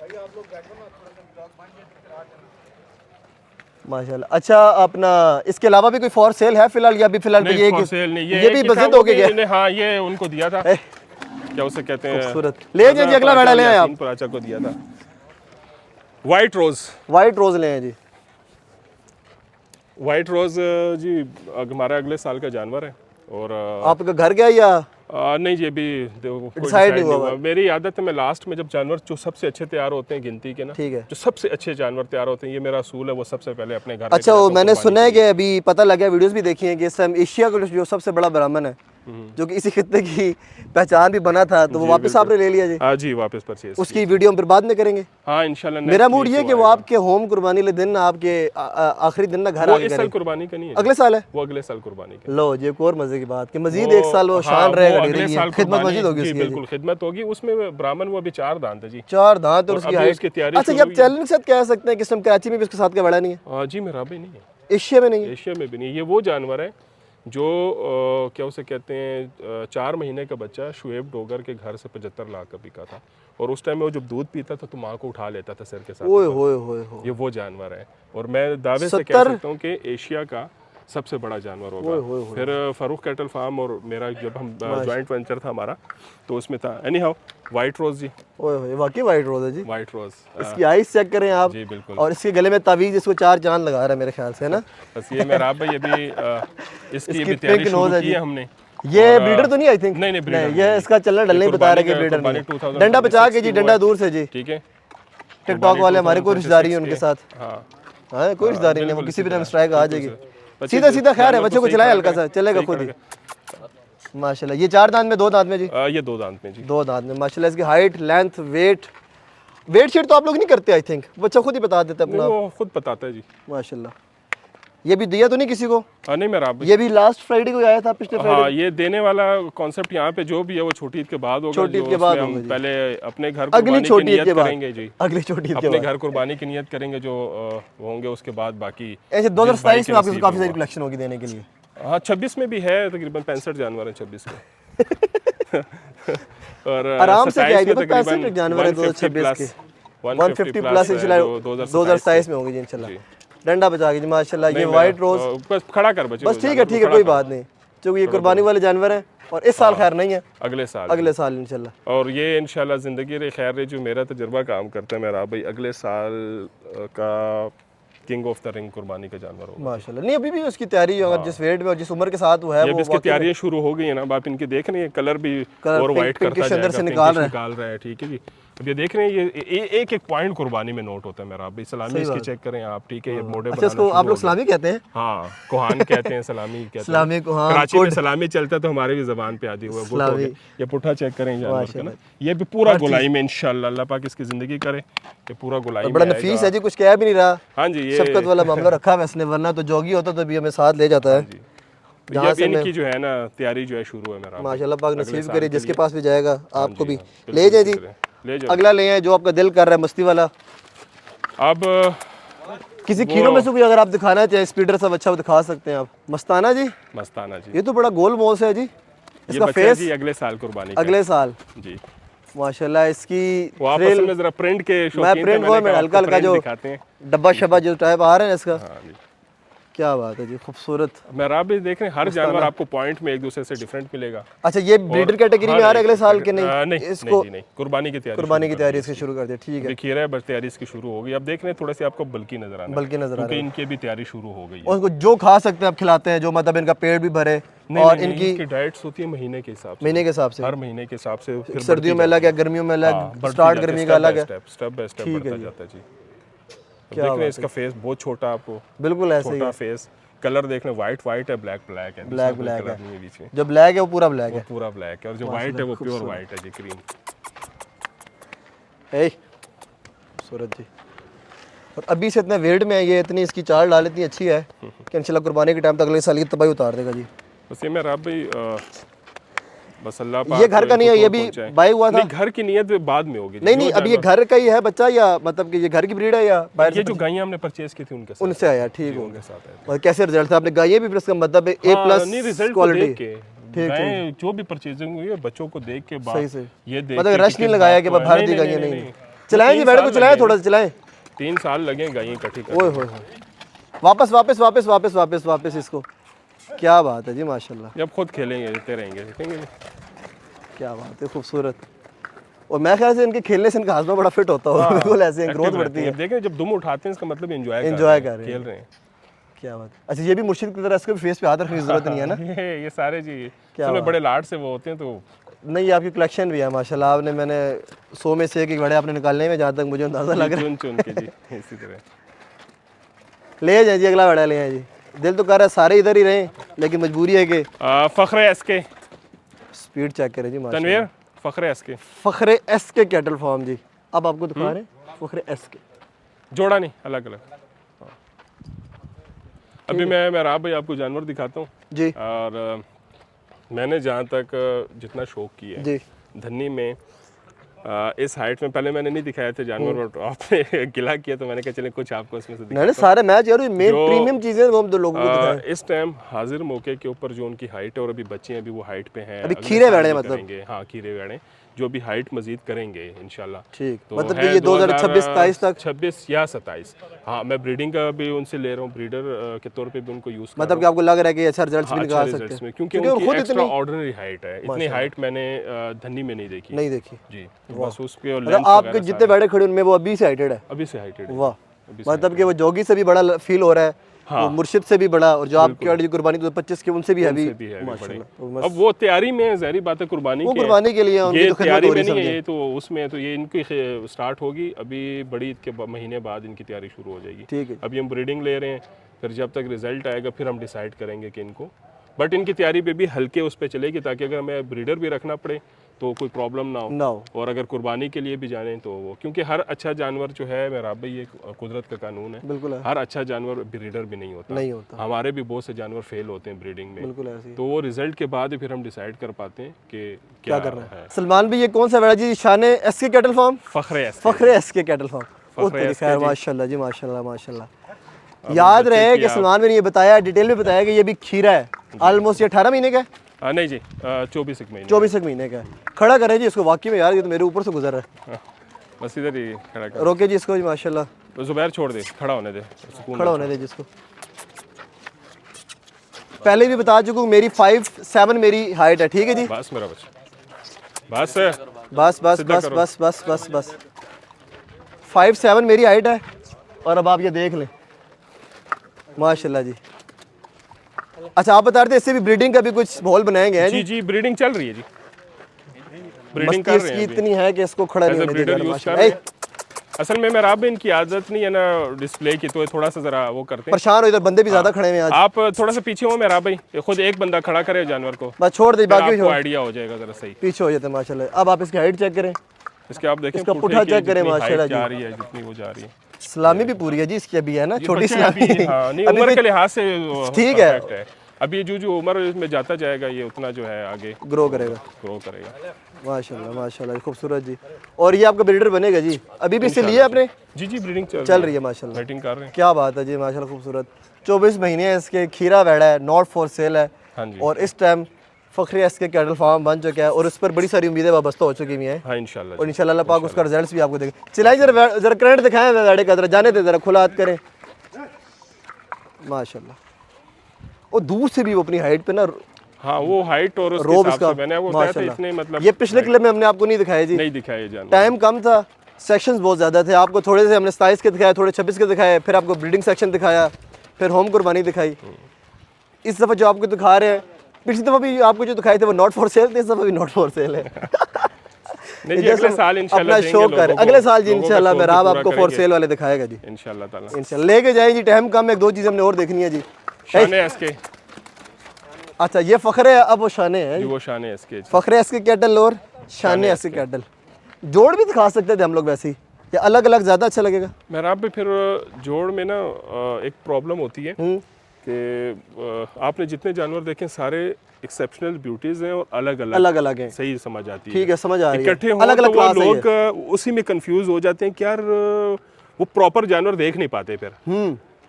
माशाल्लाह। अच्छा, अपना इसके अलावा भी कोई फॉर सेल है फिलहाल, या अभी फिलहाल ये भी बजट हो गया? हाँ, ये उनको दिया था, क्या उसे कहते हैं, खूबसूरत। ले जाइए अगला वेड़ा ले आए आप, पराचा को दिया था व्हाइट रोज। व्हाइट रोज ले आए जी। व्हाइट रोज जी हमारा अगले साल का जानवर है। और आपका घर गया या नहीं जी, अभी डिसाइड नहीं हुआ। मेरी आदत है, मैं लास्ट में जब जानवर जो सबसे अच्छे तैयार होते हैं गिनती के ना, ठीक है, जो सबसे अच्छे जानवर तैयार होते हैं, ये मेरा असूल है, वो सबसे पहले अपने घर। अच्छा, वो मैंने सुना है कि अभी पता लगा, वीडियोस भी देखी हैं कि इस टाइम एशिया का जो सबसे बड़ा ब्राह्मण है जो कि इसी खित्ते की पहचान भी बना था, तो वो वापस आपने ले लिया जी? हाँ जी, वापस परचेज। उसकी वीडियो हम फिर बाद में करेंगे। हाँ इंशाल्लाह। मेरा मूड ये कि वो आपके होम कुर्बानी वाले दिन आपके आखिरी दिन ना घर आके इस साल कुर्बानी का नहीं है, अगले साल है वो, अगले साल कुर्बानी का। लो ये एक और मजे की बात कि मजीद एक साल वो शान रहेगा, अगले साल खिदमत मजीद होगी उसकी। बिल्कुल खिदमत होगी उसमें। ब्राह्मण वो अभी 4 दांत है जी, 4 दांत और उसकी हाइट। तैयारी। अच्छा, ये आप चैलेंज के साथ कह सकते हैं कि इस टाइम कराची में भी उसके साथ का बड़ा नहीं है? हाँ जी, मेरा भी नहीं है, एशिया में नहीं है, एशिया में भी नहीं। ये वो जानवर है जो क्या उसे कहते हैं, 4 महीने का बच्चा शुएब डोगर के घर से 75 लाख का बिका था, और उस टाइम में वो जब दूध पीता था तो माँ को उठा लेता था सिर के साथ। ओए होए होए होए। ये वो जानवर है, और मैं दावे से कह सकता हूँ कि एशिया का सबसे बड़ा जानवर होगा। फिर फारूक कैटल फार्म और मेरा जब हम जॉइंट वेंचर था हमारा, तो उसमें था। एनी हाउ, वाइट रोज जी, ओए होए, वाकई वाइट रोज है जी। वाइट रोज, इसकी आइस चेक करें आप जी बिल्कुल। और इसके गले में तावीज, इसको 4 चांद लगा रहा है मेरे ख्याल से, है ना? बस ये मेरा भाई अभी इसकी भी तैयारी शुरू की है हमने। ये ब्रीडर तो नहीं, आई थिंक नहीं, ये इसका चलना डलने बता रहा है कि ब्रीडर नहीं। डंडा बचा के जी, डंडा दूर से जी, ठीक है। टिकटॉक वाले हमारे कोई रिश्तेदारी है उनके साथ। हाँ कोई रिश्तेदारी नहीं, वो किसी भी टाइम स्ट्राइक आ जाएगी। सीधा सीधा खैर है, बच्चों को चलाए हल्का सा, चलेगा खुद ही माशाल्लाह। ये 4 दांत में 2 दांत में जी? ये 2 दांत में जी, 2 दांत में माशाल्लाह। इसकी हाइट, लेंथ, वेट शीट तो आप लोग नहीं करते आई थिंक, बच्चा खुद ही बता देता है अपना? वो खुद बताता है जी माशाल्लाह। ये भी दिया तो नहीं किसी को? नहीं मेरा, ये भी लास्ट फ्राइडे को आया था, पिछले फ्राइडे। हाँ, ये देने वाला कॉन्सेप्ट यहाँ पे जो भी है वो छोटी ईद के बाद होगा। छोटी ईद के बाद हम पहले अपने घर अगली छोटी ईद के बाद करेंगे जी, अगली छोटी ईद के अपने बाद घर कुर्बानी की नियत करेंगे जो होंगे, उसके बाद बाकी। ऐसे 2027 में आपके काफी सारी कलेक्शन होगी देने के लिए? हाँ, 26 में भी है, तकरीबन 65 जानवर है 26 के। और आराम से क्या है, तकरीबन 65 जानवर है 2026 के, 150 प्लस इंशाल्लाह 2027 में होंगे जी इंशाल्लाह। डंडा बचा के जी माशाल्लाह। ये वाइट रोज बस खड़ा कर बच्चे, बस ठीक है, कोई बात नहीं, क्योंकि ये कुर्बानी वाले जानवर हैं और इस साल खैर नहीं है, अगले साल इंशाल्लाह। और ये इंशाल्लाह ज़िंदगी रे खैर रे, जो मेरा तजुर्बा काम करता है मेरा भाई, अगले साल का किंग ऑफ द रिंग कुर्बानी का जानवर होगा माशाल्लाह। नहीं अभी भी उसकी तैयारी, अगर जिस वेट में और जिस उम्र के साथ वो है, ये इसकी तैयारियां शुरू हो गई है ना। आप इनके देख रहे हैं, कलर भी और वाइट करता जाएगा, से निकाल रहा है, ठीक है जी। अब ये देख रहे हैं, ये एक एक पॉइंट कुर्बानी में नोट होता है मेरा। अभी सलामी इसकी चेक करें आप, ठीक है। ये मोड़े अच्छा, इसको आप लोग सलामी कहते हैं? हाँ, कोहान कहते हैं, सलामी कहते हैं। सलामी को हाँ, कराची में सलामी चलता है तो हमारे भी ज़बान पे आदि हुआ है। ये पुट्ठा चेक करें जानवर का ना, ये भी पूरा गोलाई में इंशाल्लाह, अल्लाह पाक इसकी ज़िंदगी करे, ये पूरा गोलाई में। बड़ा नफीस है जी, कुछ कह भी नहीं रहा। हाँ जी, ये शफकत वाला मामला रखा है इसने, वरना तो जोगी होता तो भी हमें साथ ले जाता है। जहाँ से इनकी जो है ना तैयारी जो है शुरू है मेरा। माशाल्लाह पाक नसीब करे, जिसके पास भी जाएगा आपको भी ले जाए जी। अगला ले आए जो आपका दिल कर रहा है, मस्ती वाला। अब किसी खीरों में से कोई अगर आप दिखाना चाहे स्पीडर सब अच्छा दिखा सकते हैं आप। मस्ताना जी, ये तो बड़ा गोल मोल से है जी। इसका फेस जी अगले साल कुर्बानी, अगले साल जी माशाल्लाह। इसकी जरा प्रिंट के मैं प्रिंट वो में हल्का हल्का जो डब्बा शब्बा जो टाइप आ रहे हैं इसका, क्या बात है जी, खूबसूरत। मेरा भी देख रहे हैं, हर जानवर आपको पॉइंट में एक दूसरे से डिफरेंट मिलेगा। अच्छा, ये ब्रीडर कैटेगरी में आ रहा है अगले साल के? नहीं, इसको कुर्बानी की तैयारी इसकी शुरू कर दी, ठीक है। देखिए रहे, बस तैयारी इसकी शुरू हो गई। अब देख रहे हैं थोड़ा सी आपको बल्कि नजर आ रहा है, इनकी भी तैयारी शुरू हो गई है। उनको जो खा सकते हैं आप खिलाते हैं, जो मतलब इनका पेट भी भरे। और इनकी डाइट्स होती है महीने के हिसाब से, हर महीने के हिसाब से। सर्दियों में अलग है, गर्मियों में अलग, स्टार्ट गर्मी का अलग है, स्टेप बाय स्टेप बढ़ता जाता है जी। देख रहे हैं इसका फेस बहुत छोटा, आपको बिल्कुल ऐसे ही छोटा फेस। कलर देख रहे हैं, वाइट है, ब्लैक है, ब्लैक है बीच में। जो ब्लैक है वो पूरा ब्लैक है, और जो वाइट है वो प्योर वाइट है जी, क्रीम। खूबसूरत जी। और अभी से इतना वेट में है ये, इतनी इसकी चाल डाल इतनी अच्छी है कि इंशाल्लाह कुर्बानी के टाइम तक अगले साल की तबाही उतार देगा जी। बस ये मेरा भाई बस अल्लाह पाक। ये घर का नहीं है, ये भी बाय हुआ था। घर की नियत बाद में होगी। नहीं, अभी ये घर का ही है बच्चा, या मतलब कि ये घर की ब्रीड है या बाहर? ये जो गायें हमने परचेज की थी उनसे आया, ठीक है। और कैसे रिजल्ट था? आपने गायें भी प्लस का मतलब A+ क्वालिटी, गायें जो भी परचेजिंग हुई है बच्चों को देख के बाद, सही से ये देख मतलब रश नहीं लगाया कि भर दी गायें। नहीं चलाएं जी, बैठ को चलाएं, थोड़ा सा चलाएं। 3 साल लगे गायें इकट्ठी करने। ओए होए, वापस इसको। क्या बात है जी माशाल्लाह। जब खुद खेलेंगे रहेंगे, देखेंगे क्या बात है, खूबसूरत। और मैं ख्याल से इनके खेलने से इनका हाजमा बड़ा फिट होता है, बिल्कुल ऐसे ग्रोथ बढ़ती है। देखें जब दुम उठाते हैं इसका मतलब एंजॉय कर रहे हैं, खेल रहे हैं। क्या बात। अच्छा, ये भी मुर्शिद की तरह इसके फेस पे हाथ रखने की जरूरत नहीं है ना? ये सारे जी क्या बड़े लाड से वो होते हैं। तो नहीं, आपकी कलेक्शन भी है माशाल्लाह। आपने मैंने 100 में से एक बड़े आपने निकालने में, जहाँ तक मुझे अंदाजा लग रहा है। चुन के जी इसी तरह ले जाए जी, अगला बड़ा ले आए जी। दिल तो कर रहा है सारे इधर ही रहें, लेकिन मजबूरी है कि फख्र एसके स्पीड चेक करें जी माशाल्लाह। Tanveer Fakhre SK, Fakhre SK cattle farm जी, अब आपको दिखा रहे हैं फखरे एसके, जोड़ा नहीं अलग अलग। अभी मैं मेहराब भाई आपको जानवर दिखाता हूँ जी। और मैंने जहाँ तक जितना शौक किया जी है धन्नी में इस हाइट में, पहले मैंने नहीं दिखाए थे जानवर, बट आपने गिला किया तो मैंने कहा चले कुछ आपको इसमें से नहीं सारे मैच यार, मेन प्रीमियम चीजें वो हम तो लोगों को दिखाएं। इस टाइम हाजिर मौके के ऊपर जो उनकी हाइट है और अभी बच्चे हैं, अभी वो हाइट पे हैं, अभी खीरे वेड़े मतलब, हाँ खीरे वेड़े जो भी हाइट मजीद करेंगे इंशाल्लाह। ठीक, तो मतलब ये 2026-27 तक, 26 या 27। हाँ मैं ब्रीडिंग का भी उनसे ले रहा हूँ, ब्रीडर के तौर पे भी उनको यूज कर मतलब कि आपको लग रहा है कि अच्छा रिजल्ट्स भी निकाल सकते हैं, क्योंकि उनकी खुद एक्स्ट्रा ऑर्डिनरी हाइट है। इतनी हाइट मैंने धन्नी में नहीं देखी जी। बस उसके मतलब आपके जितने बैठे खड़े उनमें वो अभी से हाइटेड है, अभी से हाइटेड। वाह, मतलब कि वो जोगी से भी बड़ा फील हो रहा है, वो मुर्शिद से भी बड़ा, और जो आपकी वाली कुर्बानी 2025 की उनसे भी हैवी माशाल्लाह। अब वो तैयारी में ज़ाहिर बात है कुर्बानी के लिए ये तैयारी में नहीं है, ये तो उसमें तो ये इनकी स्टार्ट होगी अभी, बड़ी ईद के महीने बाद इनकी तैयारी शुरू हो जाएगी। ठीक है, अभी हम ब्रीडिंग ले रहे हैं, फिर जब तक रिजल्ट आएगा फिर हम डिसाइड करेंगे कि इनको, बट इनकी तैयारी पे भी हल्के उस पर चलेगी ताकि अगर हमें ब्रीडर भी रखना पड़े तो कोई प्रॉब्लम ना हो, और अगर कुर्बानी के लिए भी जाने तो वो, क्योंकि हर अच्छा जानवर जो है मेरा भाई ये कुदरत का कानून है, बिल्कुल है, हर अच्छा जानवर ब्रीडर भी नहीं होता। हमारे भी बहुत से जानवर फेल होते हैं ब्रीडिंग में, बिल्कुल ऐसे ही। तो वो रिजल्ट के बाद ही फिर हम डिसाइड कर पाते हैं कि क्या करना है। सलमान भी ये कौन सा वेड़ा जी, शाने एसके कैटल फार्म, फखरे एसके कैटल फार्म, माशाल्लाह जी माशाल्लाह माशाल्लाह। याद रहे कि सलमान ने ये बताया, डिटेल में बताया कि ये भी खीरा है, ऑलमोस्ट ये 18 महीने का है। नहीं जी 24 महीने का है। खड़ा करें जी इसको, वाकई में यार ये तो मेरे ऊपर से गुजर रहा है। बस इधर ही खड़ा कर, रोके जी इसको जी माशाल्लाह। तो जुबैर छोड़ दे, खड़ा होने दे, खड़ा होने दे जिसको। पहले भी बता चुका हूँ मेरी 5'7" मेरी हाइट है, ठीक है जी। बस मेरा बस 5'7" मेरी हाइट है, और अब आप ये देख लें माशाल्लाह जी। अच्छा आप बता रहे थे इससे भी ब्रीडिंग का भी कुछ माहौल बनाएंगे हैं जी? जी ब्रीडिंग चल रही है जी, ब्रीडिंग कर रहे हैं। इतनी है कि इसको खड़ा नहीं होने देगा माशाल्लाह। असल में मेरा भी इनकी आदत नहीं है ना डिस्प्ले की, तो थोड़ा सा जरा वो करते हैं, परेशान हो, इधर बंदे भी ज्यादा खड़े हैं आज। आप थोड़ा सा पीछे हो मेरा भाई, खुद एक बंदा खड़ा करे जानवर को, बस छोड़ दे, बाकी आपको आइडिया हो जाएगा जरा सही, पीछे हो जाते हैं माशाल्लाह। अब आप इसकी हाइट चेक करें, इसके आप देखें, इसका पुट्ठा चेक करें माशाल्लाह जा रही है जितनी वो जा रही है। सलामी भी पूरी है जी इसकी, अभी है ना छोटी सलामी, नहीं उम्र के लिहाज से ठीक है। अभी जो उम्र में जाता जाएगा ये उतना जो है आगे ग्रो करेगा माशाल्लाह माशाल्लाह, खूबसूरत जी। और ये आपका ब्रीडर बनेगा जी, अभी भी इसे लिए आपने? जी जी ब्रीडिंग चल रही है माशाल्लाह, वेटिंग कर रहे हैं। क्या बात है जी माशाल्लाह, खूबसूरत। 24 महीने है इसके, खीरा वेड़ा है, नॉट फॉर सेल है। हाँ जी। और इस टाइम फखरे इसके कैटल फार्म बन चुका है, और उस पर बड़ी सारी उम्मीदें वाबस्ता हो चुकी हैं। हाँ इंशाल्लाह, और इंशाल्लाह पाक उसका रिजल्ट्स भी आपको देंगे। चलाइए जरा करंट दिखाएं वेड़े का, जरा जाने दे, जरा खुला हाथ करें माशाल्लाह। और दूर से भी वो अपनी हाइट पे ना, हाँ वो हाइट और उसके हिसाब से मैंने वो बताया था इतने, मतलब ये पिछले क्लिप में हमने आपको नहीं दिखाया जी, नहीं दिखाया जानवर, टाइम कम था, सेक्शंस बहुत ज़्यादा थे। आपको थोड़े से हमने 27 के दिखाया, थोड़े 26 के दिखाए, फिर आपको ब्रीडिंग सेक्शन दिखाया, फिर होम कुर्बानी दिखाई। इस दफ़ा जो आपको दिखा रहे हैं, पिछली दफ़ा भी आपको जो दिखाए थे वो नॉट फॉर सेल थे, इस दफ़ा भी नॉट फॉर सेल है। नहीं जी, अगले साल इंशाल्लाह अपना शौक कर, अगले साल जी इंशाल्लाह मेरा आपको फॉर सेल वाले दिखाएगा जी इंशाल्लाह ताला। इंशाल्लाह लेके जाए जी, टाइम कम है, 2 चीज़ें हमने और देखनी है जी। शाने इसके, अच्छा ये फखरे है, अब वो शाने है जी, वो शाने इसके, फखरे इसके कैटल और शाने इसके कैटल। जोड़ भी दिखा सकते थे हम लोग वैसे ही, या अलग अलग ज़्यादा अच्छा लगेगा? मेरा भी फिर जोड़ में ना एक प्रॉब्लम होती है कि आपने जितने जानवर देखे सारे एक्सेप्शनल ब्यूटीज हैं और अलग अलग हैं, सही समझ आती है। ठीक है, समझ आ रही है। इकट्ठे हो अलग अलग तो लोग उसी में कंफ्यूज हो जाते हैं कि यार वो प्रॉपर जानवर देख नहीं पाते फिर।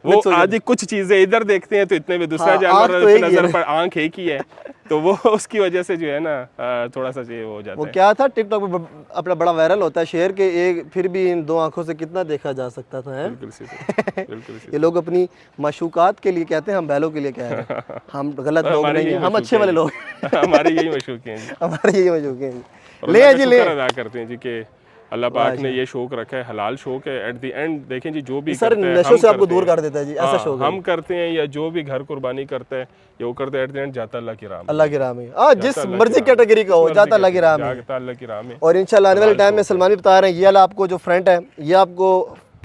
वो आदि कुछ चीजें इधर देखते हैं तो इतने में दूसरा जानवर तो नजर पर आंख एक ही है, तो वो उसकी वजह से जो है ना थोड़ा सा ये हो जाता है। वो क्या था टिकटॉक पे अपना बड़ा वायरल होता है शेर के, एक फिर भी इन 2 आंखों से कितना देखा जा सकता था, है? बिल्कुल ये लोग अपनी माशूकात के लिए कहते हैं, हम बैलों के लिए कह रहे हैं। हम गलत लोग नहीं हैं, हम अच्छे वाले लोग। हमारे यही मशूक हैं, हमारे यही मशूक हैं। ले जी ले अदा करते हैं जी कि अल्लाह पाक ने ये शौक रखा है, हलाल शौक है। एट द एंड देखें जी जो भी सर नशों से आपको दूर कर देता है जी, ऐसा शौक हम करते हैं या जो भी घर कुर्बानी करता है ये वो करते हैं, एट द एंड जाता अल्लाह की राह में, अल्लाह की राह में। जिस मर्जी कैटेगरी का हो जाता अल्लाह की राह में, जाता अल्लाह की राह में। और इंशाल्लाह आने वाले टाइम में सलमान भी बता रहे हैं, ये वाला आपको जो फ्रंट है ये आपको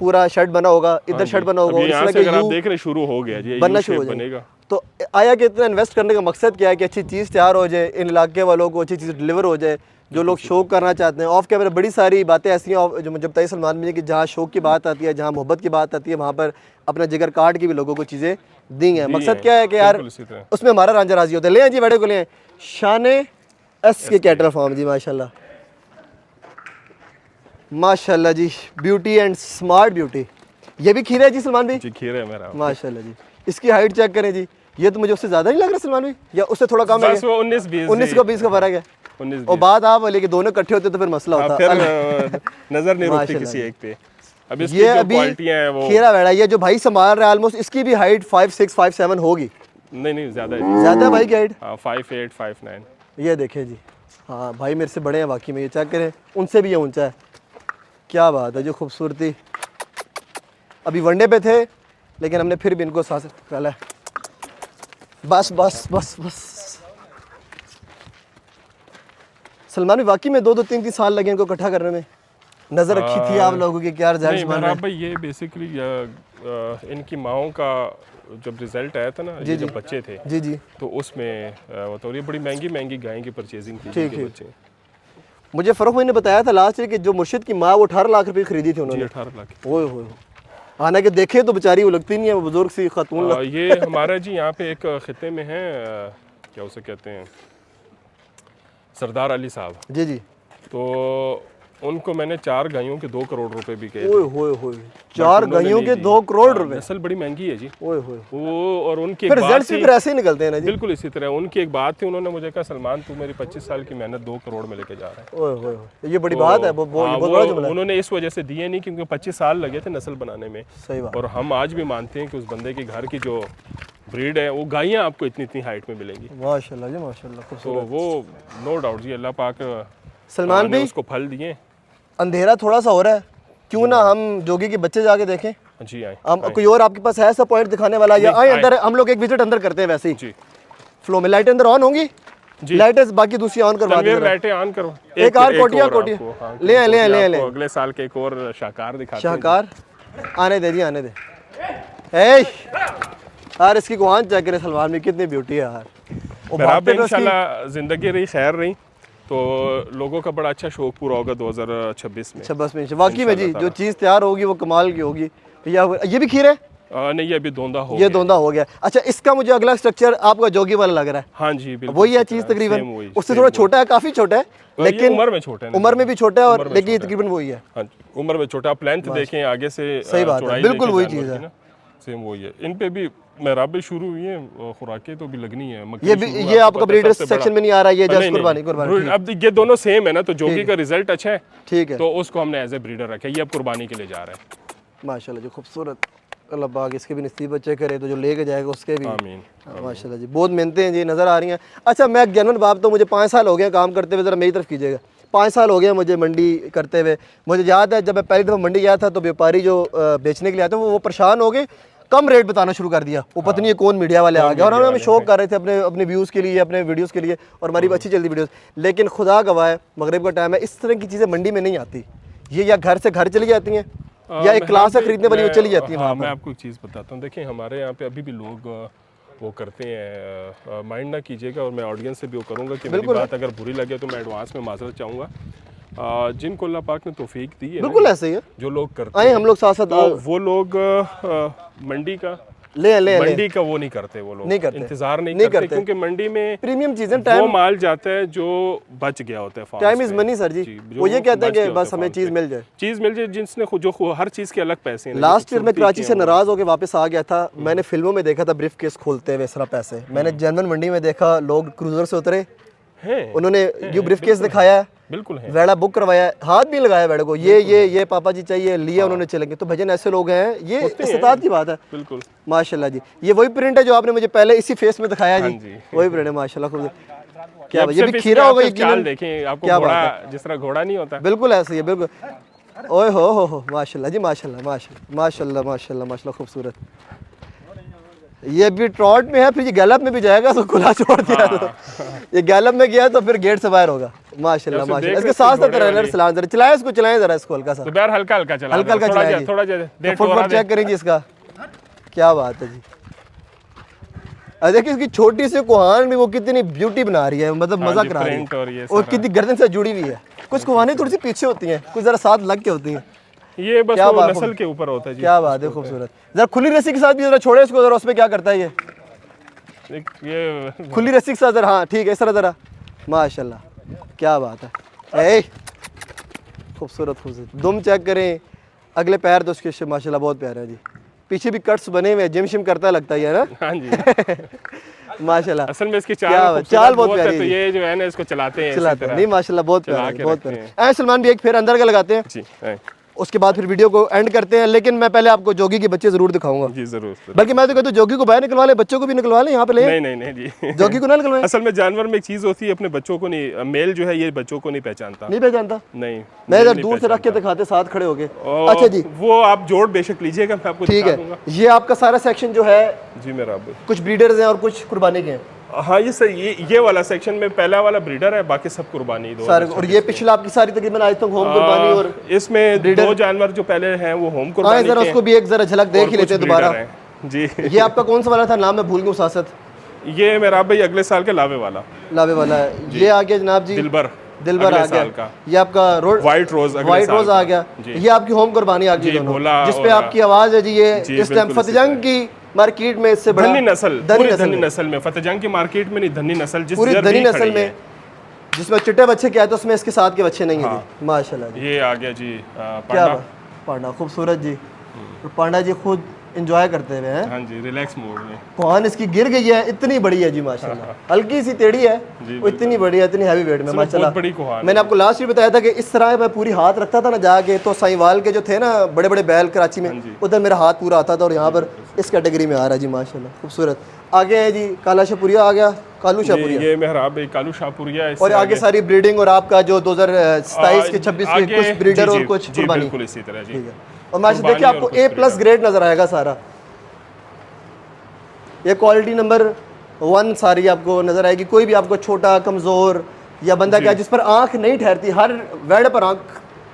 पूरा शर्ट बना होगा, इधर शर्ट बना होगा, यहाँ से अगर आप देख रहे शुरू हो गया जी, बनना शुरू हो बनेगा, तो आया कि इतना इन्वेस्ट करने का मकसद क्या है कि अच्छी चीज़ तैयार हो जाए, इन इलाके वालों को अच्छी चीज़ डिलीवर हो जाए, जो लोग शौक करना चाहते हैं। ऑफ कैमरा बड़ी सारी बातें ऐसी हैं जो मुझे बताई सलमान में कि जहाँ शौक की बात आती है, जहाँ मोहब्बत की बात आती है, वहाँ पर अपना जिगर काट के भी लोगों को चीज़ें दी हैं। मकसद क्या है कि यार उसमें हमारा रांझा राजी होता है। ले आए जी बड़े को, ले आए शाने एस के कैटल फार्म जी, माशाल्लाह माशाल्लाह जी, ब्यूटी एंड स्मार्ट ब्यूटी। ये भी खीरा है जी सलमान भाई? जी खीरा है मेरा। माशाल्लाह जी, इसकी हाइट चेक करें जी, ये तो मुझे उससे ज़्यादा नहीं लग रहा सलमान भाई, या उससे थोड़ा कम है? 19 का 20 का फर्क है। और बात आप लेकिन दोनों इकट्ठे होते तो फिर मसला होता, फिर नजर नहीं रुकती किसी एक पे। अब इसकी ये जो अभी क्वालिटियां हैं वो खीरा वेड़ा, ये जो भाई संभाल रहा है ऑलमोस्ट इसकी भी हाइट 5'6", 5'7" होगी। नहीं ज्यादा है, ज़्यादा है भाई की हाइट? 5'8", 5'9". ये देखें जी, हाँ भाई मेरे से बड़े हैं वाकई में, ये चेक करें, उनसे भी ये ऊंचा है। क्या बात है, जो खूबसूरती। अभी वनडे पे थे लेकिन हमने फिर भी इनको सांस डाला है। बस बस बस बस सलमान भी वाकई में 2-2, 3-3 साल लगे इनको इकट्ठा करने में। नज़र रखी थी आप लोगों की क्या रिजल्ट बन रहा है? भाई ये बेसिकली इनकी माओं का जब रिजल्ट आया था ना, ये जब बच्चे थे जी जी, तो उसमें तो ये बड़ी महंगी गायें की परचेजिंग की थी बच्चे। मुझे फरोख भाई ने बताया था लास्ट ईयर कि जो मुर्शिद की माँ वो 18 लाख रुपए खरीदी थी उन्होंने। 18 लाख। ओए होए, हालांकि देखे तो बेचारी वो लगती नहीं है, वो बुजुर्ग सी खातून। ये हमारा जी यहाँ पे एक खिते में है, क्या उसे कहते हैं, सरदार अली साहब जी जी, तो उनको मैंने 4 गायों के 2 करोड़ रुपए भी कहे। ओए होए होए, 4 गायों के 2 करोड़ रुपए। नस्ल बड़ी महंगी है जी। ओए होए, वो और उनकी फिर रिजल्ट्स भी फिर ऐसे ही निकलते हैं ना जी। बिल्कुल इसी तरह उनकी एक बात थी, उन्होंने मुझे कहा सलमान तू मेरी 25 साल की मेहनत 2 करोड़ में लेके जा रहा है। ओए होए, ये बड़ी बात है, बहुत बड़ा जुमला है। उन्होंने इस वजह से दिए नहीं क्योंकि 25 साल लगे थे नस्ल बनाने में। सही बात। और हम आज भी मानते हैं कि उस बंदे के घर की जो ब्रीड है वो गायें आपको इतनी हाइट में मिलेंगी। माशाल्लाह जी माशाल्लाह। तो वो नो डाउट जी, अल्लाह पाक सलमान भाई उसको फल दिए। अंधेरा थोड़ा सा हो रहा है, क्यों ना हम जोगी के बच्चे जाके देखें? जी आए। हम कोई और आपके पास है ऐसा पॉइंट दिखाने वाला? या आए अंदर, हम लोग एक विजिट अंदर करते हैं वैसे ही जी। फ्लो में। लाइट अंदर ऑन होंगी? लाइटें बाकी दूसरी ऑन करवा दो, लाइटें ऑन करो। एक और कोटिया ले अगले साल के एक और शाहकार दिखाते हैं। शाहकार आने दे जी, आने दे। ए यार इसकी गुहान चेक करें सलमान में, कितनी ब्यूटी है यार। इंशाल्लाह जिंदगी रही खैर रही तो लोगों का बड़ा अच्छा शौक पूरा होगा 2026 में। 26 में वाकई में जी, जो चीज़ तैयार होगी वो कमाल की होगी। ये भी खीर है? नहीं ये अभी दोंदा हो गया। ये दोंदा हो गया। अच्छा, इसका मुझे अगला स्ट्रक्चर आपका जोगी वाला लग रहा है। हाँ जी बिल्कुल वही है चीज़ तकरीबन, उससे थोड़ा छोटा है, काफ़ी छोटा है लेकिन उम्र में छोटा है, उम्र में भी छोटा है, और लेकिन तकरीबन वही है। हाँ उम्र में छोटा। आप लेंथ देखें आगे से, सही बात है, बिल्कुल वही चीज़ है, सेम वही है। इन पे भी मेहराबें शुरू हुई हैं, खुराकें तो भी लगनी है। ये आपका ब्रीडर सेक्शन में नहीं आ रहा है, ये जस्ट कुर्बानी। अब ये दोनों सेम है ना, तो जोगी का रिजल्ट अच्छा है, ठीक है, तो उसको हमने एज ए ब्रीडर रखा है। ये अब कुर्बानी के लिए जा रहा है। माशाल्लाह, जो खूबसूरत, अल्लाह पाक इसके भी नसीब अच्छे करे, तो जो लेके जाएगा उसके भी आमीन। माशाल्लाह जी, बहुत मेहनतें हैं जी, नज़र आ रही हैं। अच्छा, मैं जनरल बाप तो मुझे 5 साल हो गए काम करते हुए, ज़रा मेरी तरफ कीजिएगा। 5 साल हो गए मुझे मंडी करते हुए। मुझे याद है जब मैं पहली दफ़ा मंडी गया था तो व्यापारी जो बेचने के लिए आते हैं वो परेशान हो गए, कम रेट बताना शुरू कर दिया। वो पता नहीं कौन मीडिया वाले आ गए, और हमें शौक कर रहे थे अपने व्यूज़ के लिए, अपने वीडियोज़ के लिए, और हमारी अच्छी चलती वीडियोज़। लेकिन खुदा गवाह है, मगरिब का टाइम है, इस तरह की चीज़ें मंडी में नहीं आती। ये या घर से घर चली जाती हैं या एक क्लास से खरीदने वाली वो चली जाती है। मैं आपको एक चीज़ बताता हूँ, देखिए हमारे यहाँ पे अभी भी लोग वो करते हैं, माइंड ना कीजिएगा, और मैं ऑडियंस से भी वो करूँगा कि मेरी बात अगर बुरी लगे तो मैं एडवांस में माजरत चाहूँगा। जिनको अल्लाह पाक ने तौफीक दी है, बिल्कुल ऐसे ही है, जो लोग करते हैं, हम लोग साथ साथ, तो वो लोग मंडी का मंडी का वो नहीं करते, वो लोग इंतजार नहीं करते, क्योंकि मंडी में प्रीमियम चीजें, वो माल जाता है जो बच गया होता है। टाइम इज मनी सर जी, वो ये कहते हैं कि बस हमें चीज मिल जाए, जिसने जो हर चीज के अलग पैसे हैं। लास्ट ईयर में कराची से नाराज होकर वापस आ गया था। मैंने फिल्मों में देखा था ब्रीफ केस खोलते हुए इस तरह पैसे, मैंने जनरल मंडी में देखा लोग क्रूजर से उतरे हैं, उन्होंने यू ब्रीफ केस दिखाया है, बिल्कुल है, वेड़ा बुक करवाया, हाथ भी लगाया वेड़े को, ये पापा जी चाहिए, लिया, उन्होंने चलेंगे। तो भजन ऐसे लोग हैं, ये इस्तात की बात है। बिल्कुल माशाल्लाह जी, ये वही प्रिंट है जो आपने मुझे पहले इसी फेस में दिखाया जी, वही प्रिंट है माशाल्लाह। खूब क्या ये भी खीरा होगा यकीनन, देखें आपको घोड़ा जिस तरह घोड़ा नहीं होता, बिल्कुल ऐसे ही है, बिल्कुल। ओए हो माशाल्लाह जी, माशाल्लाह माशाल्लाह माशाल्लाह माशाल्लाह माशाल्लाह, खूबसूरत। ये भी ट्रॉट में है, फिर ये गैलप में भी जाएगा तो खुला छोड़ दिया तो ये गैलप में गया तो फिर गेट से बाहर होगा। माशाल्लाह माशाल्लाह, इसके साथ साथ रनर चलाएं, जरा चलाएं इसको, चलाएं जरा इसको हल्का सा, हल्का हल्का चलाएं, हल्का हल्का चलाएं, थोड़ा फुटवर्क चेक करेंगे इसका, क्या बात है जी। देखिए इसकी छोटी सी कुहान भी वो कितनी ब्यूटी बना रही है, मतलब मजा करा रही है, और कितनी गर्दन से जुड़ी हुई है। कुछ कुहानी थोड़ी सी पीछे होती हैं, कुछ जरा साथ लग के होती हैं। ये बस वो नस्ल के ऊपर होता है जी। क्या बात है, खूबसूरत। जरा खुली रस्सी के साथ भी जरा छोड़े इसको, जरा उसमें क्या करता है ये खुली रस्सी के साथ जरा, हाँ ठीक है, इस तरह जरा, माशाल्लाह क्या बात है। खूबसूरत खूबसूरत। दुम चेक करें, अगले पैर तो उसके माशाल्लाह बहुत प्यारे हैं जी। पीछे भी कट्स बने हुए हैं, जिम शिम करता लगता है ना। हाँ जी माशाल्लाह। असल में इसकी चाल बहुत प्यारी है, तो ये जो है ना इसको चलाते हैं नहीं माशाल्लाह बहुत प्यारा, बहुत प्यारा। सलमान भी एक फिर अंदर का लगाते हैं जी, उसके बाद फिर वीडियो को एंड करते हैं। लेकिन मैं पहले आपको जोगी के बच्चे जरूर दिखाऊंगा जी, जरूर। बल्कि मैं तो कहता हूं जोगी को बाहर निकलवा ले, बच्चों को भी निकलवा ले यहाँ पे ले। नहीं जी, जोगी को ना निकलवाए। असल में जानवर में एक चीज होती है, अपने बच्चों को नहीं, मेल जो है ये बच्चों को नहीं पहचानता। नहीं मैं इधर दूर से रख के दिखाते साथ खड़े होके। अच्छा जी, वो आप जोड़ बेशक लीजिएगा, मैं आपको ठीक है। ये आपका सारा सेक्शन जो है जी मेरा, कुछ ब्रीडर्स हैं और कुछ कुर्बानी के हैं। हाँ ये सही, ये वाला सेक्शन में पहला वाला ब्रीडर है, बाकी सब कुर्बानी दो। और ये पिछला आपकी सारी तकरीबन आज तक होम कुर्बानी, और इसमें दो जानवर जो पहले हैं वो होम कुर्बानी जरा उसको भी एक जरा झलक देख ही लेते हैं दोबारा जी। ये आपका कौन सा वाला था, नाम मैं भूल गया सासत। ये मेरा भाई अगले साल के लावे वाला है। ये आ गया जनाब जी दिलबर आ गया। ये आपका व्हाइट रोज आ गया। ये आपकी होम कुर्बानी आ गई, जिसपे आपकी आवाज है जी। ये इस टाइम फतेहजंग की मार्केट में इससे बड़ा धनी नस्ल में, फतेहजंग की मार्केट में नहीं, धनी नस्ल, पूरी धनी नस्ल में, जिसमें चिट्टे बच्चे क्या है तो उसमें इसके साथ के बच्चे नहीं है। माशाल्लाह ये आ गया जी क्या पांडा, खूबसूरत जी। पांडा जी खुद एंजॉय करते हुए हैं, हाँ जी, रिलैक्स मोड में। कुहान इसकी गिर गई है, इतनी बड़ी है जी माशाल्लाह। हल्की सी टेढ़ी है, वो इतनी बड़ी है, इतनी हैवी वेट में माशाल्लाह। मैंने आपको लास्ट भी बताया था कि इस तरह मैं पूरी हाथ रखता था ना जाके, तो साईवाल के जो थे ना बड़े बड़े बैल कराची में, उधर मेरा हाथ पूरा आता था, और यहाँ पर इस कैटेगरी में आ रहा है जी माशाल्लाह, खूबसूरत। आगे है जी काला शाहपुरिया आ गया, कालू शाहपुरिया, ये मेहराब है कालू शाहपुरिया। और आगे सारी ब्रीडिंग, और आपका जो 2027 के 26 के कुछ ब्रीडर और कुछ कुर्बानी, बिल्कुल इसी तरह जी। और माशाल्लाह देखिए आपको A+ ग्रेड नजर आएगा सारा। ये क्वालिटी नंबर 1 सारी आपको नजर आएगी। कोई भी आपको छोटा कमजोर या बंदा क्या जिस पर आंख नहीं ठहरती, हर वेड़ पर आंख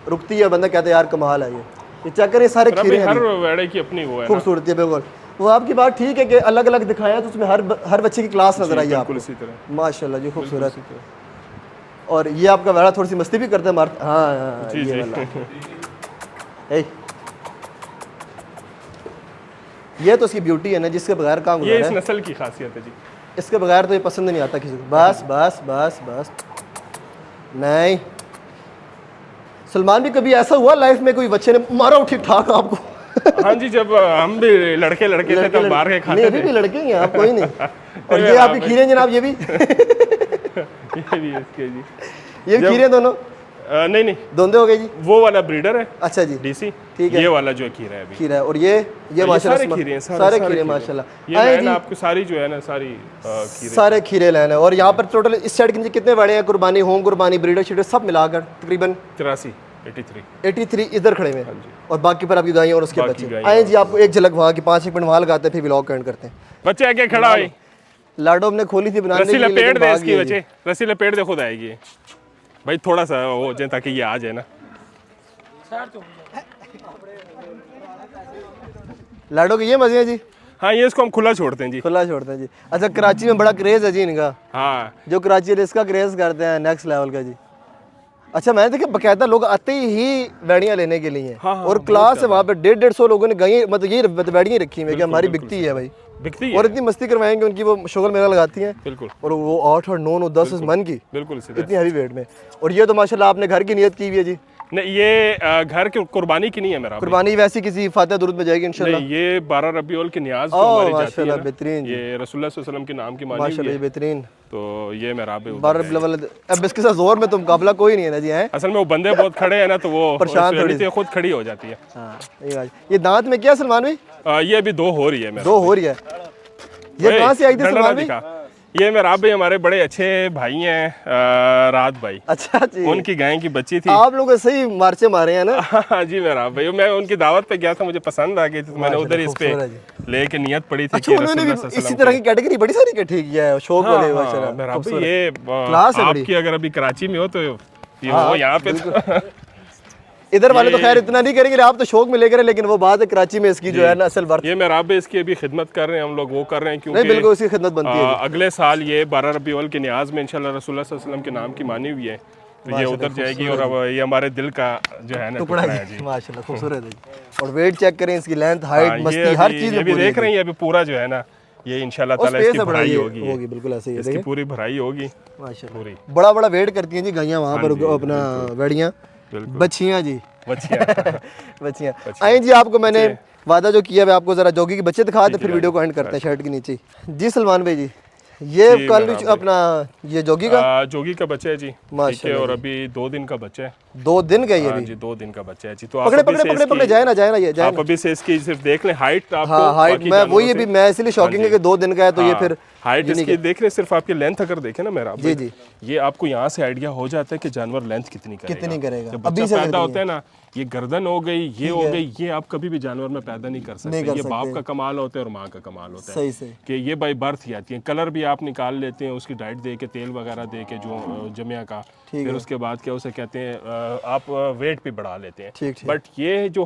रुकती है, बंदा कहता है यार कमाल है ये चेक करें सारे खीरे हैं, हर वेड़े की अपनी वो है खूबसूरती है। बिल्कुल वो आपकी बात ठीक है कि अलग अलग दिखाया तो उसमें हर बच्चे की क्लास नजर आई आपको इसी तरह माशाल्लाह जी, खूबसूरत। और ये आपका वेड़ा थोड़ी सी मस्ती भी करता है मारता, हाँ ये वाला ये तो इसकी ब्यूटी है ना, जिसके बगैर काम ये इस नस्ल की खासियत है जी। इसके बगैर तो ये पसंद नहीं आता किसी को। बस बस बस बस नहीं। सलमान भी कभी ऐसा हुआ लाइफ में कोई बच्चे ने मारा हो ठीक ठाक आपको? हाँ जी, जब हम भी लड़के थे तब बाहर के खाते थे। अभी भी लड़के हैं आप, कोई नहीं। और ये आपके खीरे जनाब, ये भी इसके जी, ये खीरे दोनों नहीं दोंदे हो गए जी। वो वाला ब्रीडर है। अच्छा जी, डीसी, ठीक है। ये वाला जो खीरा है अभी खीरा है, और ये माशाल्लाह सारे खीरे माशाल्लाह। ये लाइन आपको सारी जो है ना सारे खीरे लाइन है। और यहाँ पर टोटल इस साइड के नीचे कितने बड़े हैं, कुर्बानी, होम कुर्बानी, ब्रीडर शीडर सब मिलाकर तकरीबन 83 इधर खड़े हुए हैं, और बाकी पर आपकी गायें और उसके बच्चे। आए जी, आपको एक झलक वहाँ की 5-1 मिनट वहाँ लगाते हैं, फिर व्लॉग एंड करते हैं। बच्चे आके खड़ा है, लाडो हमने खोली थी बनाने के लिए, लपेट दे इसकी बच्चे, रस्सी लपेट दे, खुद आएगी भाई, थोड़ा सा हो जाए ताकि ये आ जाए ना। लाडो के ये मजे हैं जी। हाँ, ये इसको हम खुला छोड़ते हैं जी, खुला छोड़ते हैं जी। अच्छा, कराची में बड़ा क्रेज है जी इनका। हाँ, जो कराची में इसका क्रेज करते हैं नेक्स्ट लेवल का जी। अच्छा, मैंने देखा बकायदा लोग आते ही वेड़ियाँ लेने के लिए। हाँ, और क्लास है वहाँ पे 150 लोगों ने गई, मतलब ये वेड़ियाँ रखी हुई है कि हमारी बिकती है भाई, बिकती है। और इतनी मस्ती करवाएंगे उनकी, वो शुगर मेला लगाती हैं बिल्कुल, और वो 8 और 9 और 10 मन की बिल्कुल इतनी हैवी वेट में। और ये तो माशाल्लाह आपने घर की नियत की हुई है जी। नहीं, ये घर की कुर्बानी की नहीं है मेरा, कुर्बानी वैसी किसी फातिहा दुरूद में जाएगी इंशाल्लाह। ये 12 रबीउल की नियाज जो हमारी जाती है, बेहतरीन, ये रसूलुल्लाह सल्लल्लाहु अलैहि वसल्लम के नाम की मानी माशाल्लाह, ये बेहतरीन। तो ये मेरा 12 रबीउल, अब इसके साथ जोर में तो मुकाबला कोई नहीं है ना जी। है असल में वो बंदे बहुत खड़े हैं ना, तो वो परेशान थोड़ी सी खुद खड़ी हो जाती है। हां, ये दांत में क्या सलमान भाई? ये अभी 2 हो रही है, 2 हो रही है। ये कहां से आई थी सलमान भाई? ये मेरा भाई हमारे बड़े अच्छे भाई हैं, रात भाई। अच्छा जी, उनकी गाय की बच्ची थी। आप लोग सही मार्चे मारे हैं ना। हाँ जी मेरा भाई, मैं उनकी दावत पे गया था, मुझे पसंद आ गई थी, तो मैंने उधर इस पे लेके नियत पड़ी थी। अच्छा, उन्होंने भी इसी तरह की कैटेगरी बड़ी सारी इकट्ठी किया है, शौक वाले माशाल्लाह। मेरा भाई ये क्लास है बड़ी। आपकी अगर अभी कराची में हो तो ये वो यहाँ पे इधर वाले तो खैर इतना नहीं करेंगे, आप तो शौक में लेकर, लेकिन वो बात है कराची में इसकी जो है ना असल वर्थ। ये मेहराब भी इसकी अभी खिदमत कर रहे हैं हम लोग, वो कर रहे हैं क्योंकि नहीं बिल्कुल इसकी खिदमत बनती है। अगले साल ये 12 रबी अव्वल के न्याज में इंशाल्लाह रसूलुल्लाह सल्लल्लाहु अलैहि वसल्लम के नाम की मानी हुई है, तो ये उतर जाएगी और अब ये हमारे दिल का जो है ना टुकड़ा है जी। माशाल्लाह खूबसूरत है। और वेट चेक करें इसकी, लेंथ, हाइट, मस्ती, हर चीज ये भी देख रहे हैं, अभी पूरा जो है ना ये इंशाल्लाह ताला इसकी भराई होगी, बिल्कुल ऐसे ही इसकी पूरी भराई होगी माशाल्लाह। पूरी बड़ा बड़ा वेट करती हैं जी गायें वहाँ पर अपना वेड़ियाँ, बच्चियाँ जी, बच्चियाँ। आए जी, आपको मैंने वादा जो किया है आपको जरा जोगी के बच्चे दिखा दे, फिर वीडियो को एंड करते हैं शर्ट के नीचे। जी सलमान भाई जी, ये कल अपना ये जोगी का बच्चा है जी, ठीक है, और अभी 2 दिन का बच्चा है। 2 दिन का ये भी जी 2 दिन का बच्चा है जी। तो पकड़े पकड़े पकड़े पकड़े जाए ना ये जाए आप अभी से इसकी सिर्फ देख लें हाइट आपको। हाँ हाइट मैं वही भी मैं इसलिए शॉकिंग है कि 2 दिन का है, तो ये फिर हाइट इसकी देख रहे, सिर्फ आपकी लेंथ अगर देखें ना मेरा जी जी, ये आपको यहाँ से आइडिया हो जाता है कि जानवर लेंथ कितनी करेगा। जब बच्चा पैदा होता है ना, ये गर्दन हो गई, ये हो गई, ये आप कभी भी जानवर में पैदा नहीं कर सकते। ये बाप का कमाल होता है और माँ का कमाल होता है सही से कि ये बाई बर्थ ही आती है। कलर भी आप निकाल लेते हैं उसकी डाइट दे के, तेल वगैरह दे के जो जमिया का, फिर उसके बाद क्या उसे कहते हैं आप वेट भी बढ़ा लेते हैं। बट ये जो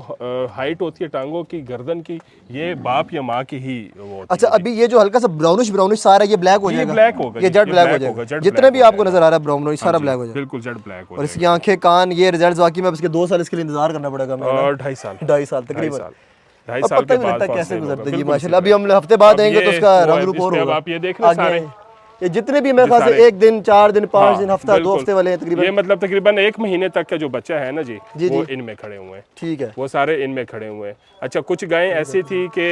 हाइट होती है टांगों की, गर्दन की, ये बाप या माँ की ही वो। अच्छा, अभी ये जो हल्का सा ब्राउनिश सारा ये ब्लैक हो जाएगा, ब्लैक होगा, ये जेट ब्लैक हो जाएगा, जितने भी आपको नजर आ रहा है ब्राउनिश सारा ब्लैक हो जाएगा, बिल्कुल जेट ब्लैक हो। और इसकी आंखें, कान, ये रिजल्ट्स वाकई में इसके 2 साल इसके लिए इंतजार करना पड़ेगा। 2.5 साल तकरीबन 2.5 साल के बाद कैसे गुजरते जी माशाल्लाह। अभी हम हफ्ते बाद आएंगे तो उसका रंग रूप और होगा। आप ये देख रहे सारे ये जितने भी मेरे ख्याल से 1 दिन, 4 दिन, 5 दिन, हफ्ता, 2 हफ्ते वाले हैं तकरीबन। ये मतलब तकरीबन 1 महीने तक का जो बच्चा है ना जी, वो इनमें खड़े हुए हैं। ठीक है, वो सारे इनमें खड़े हुए हैं। अच्छा, कुछ गायें ऐसी थी कि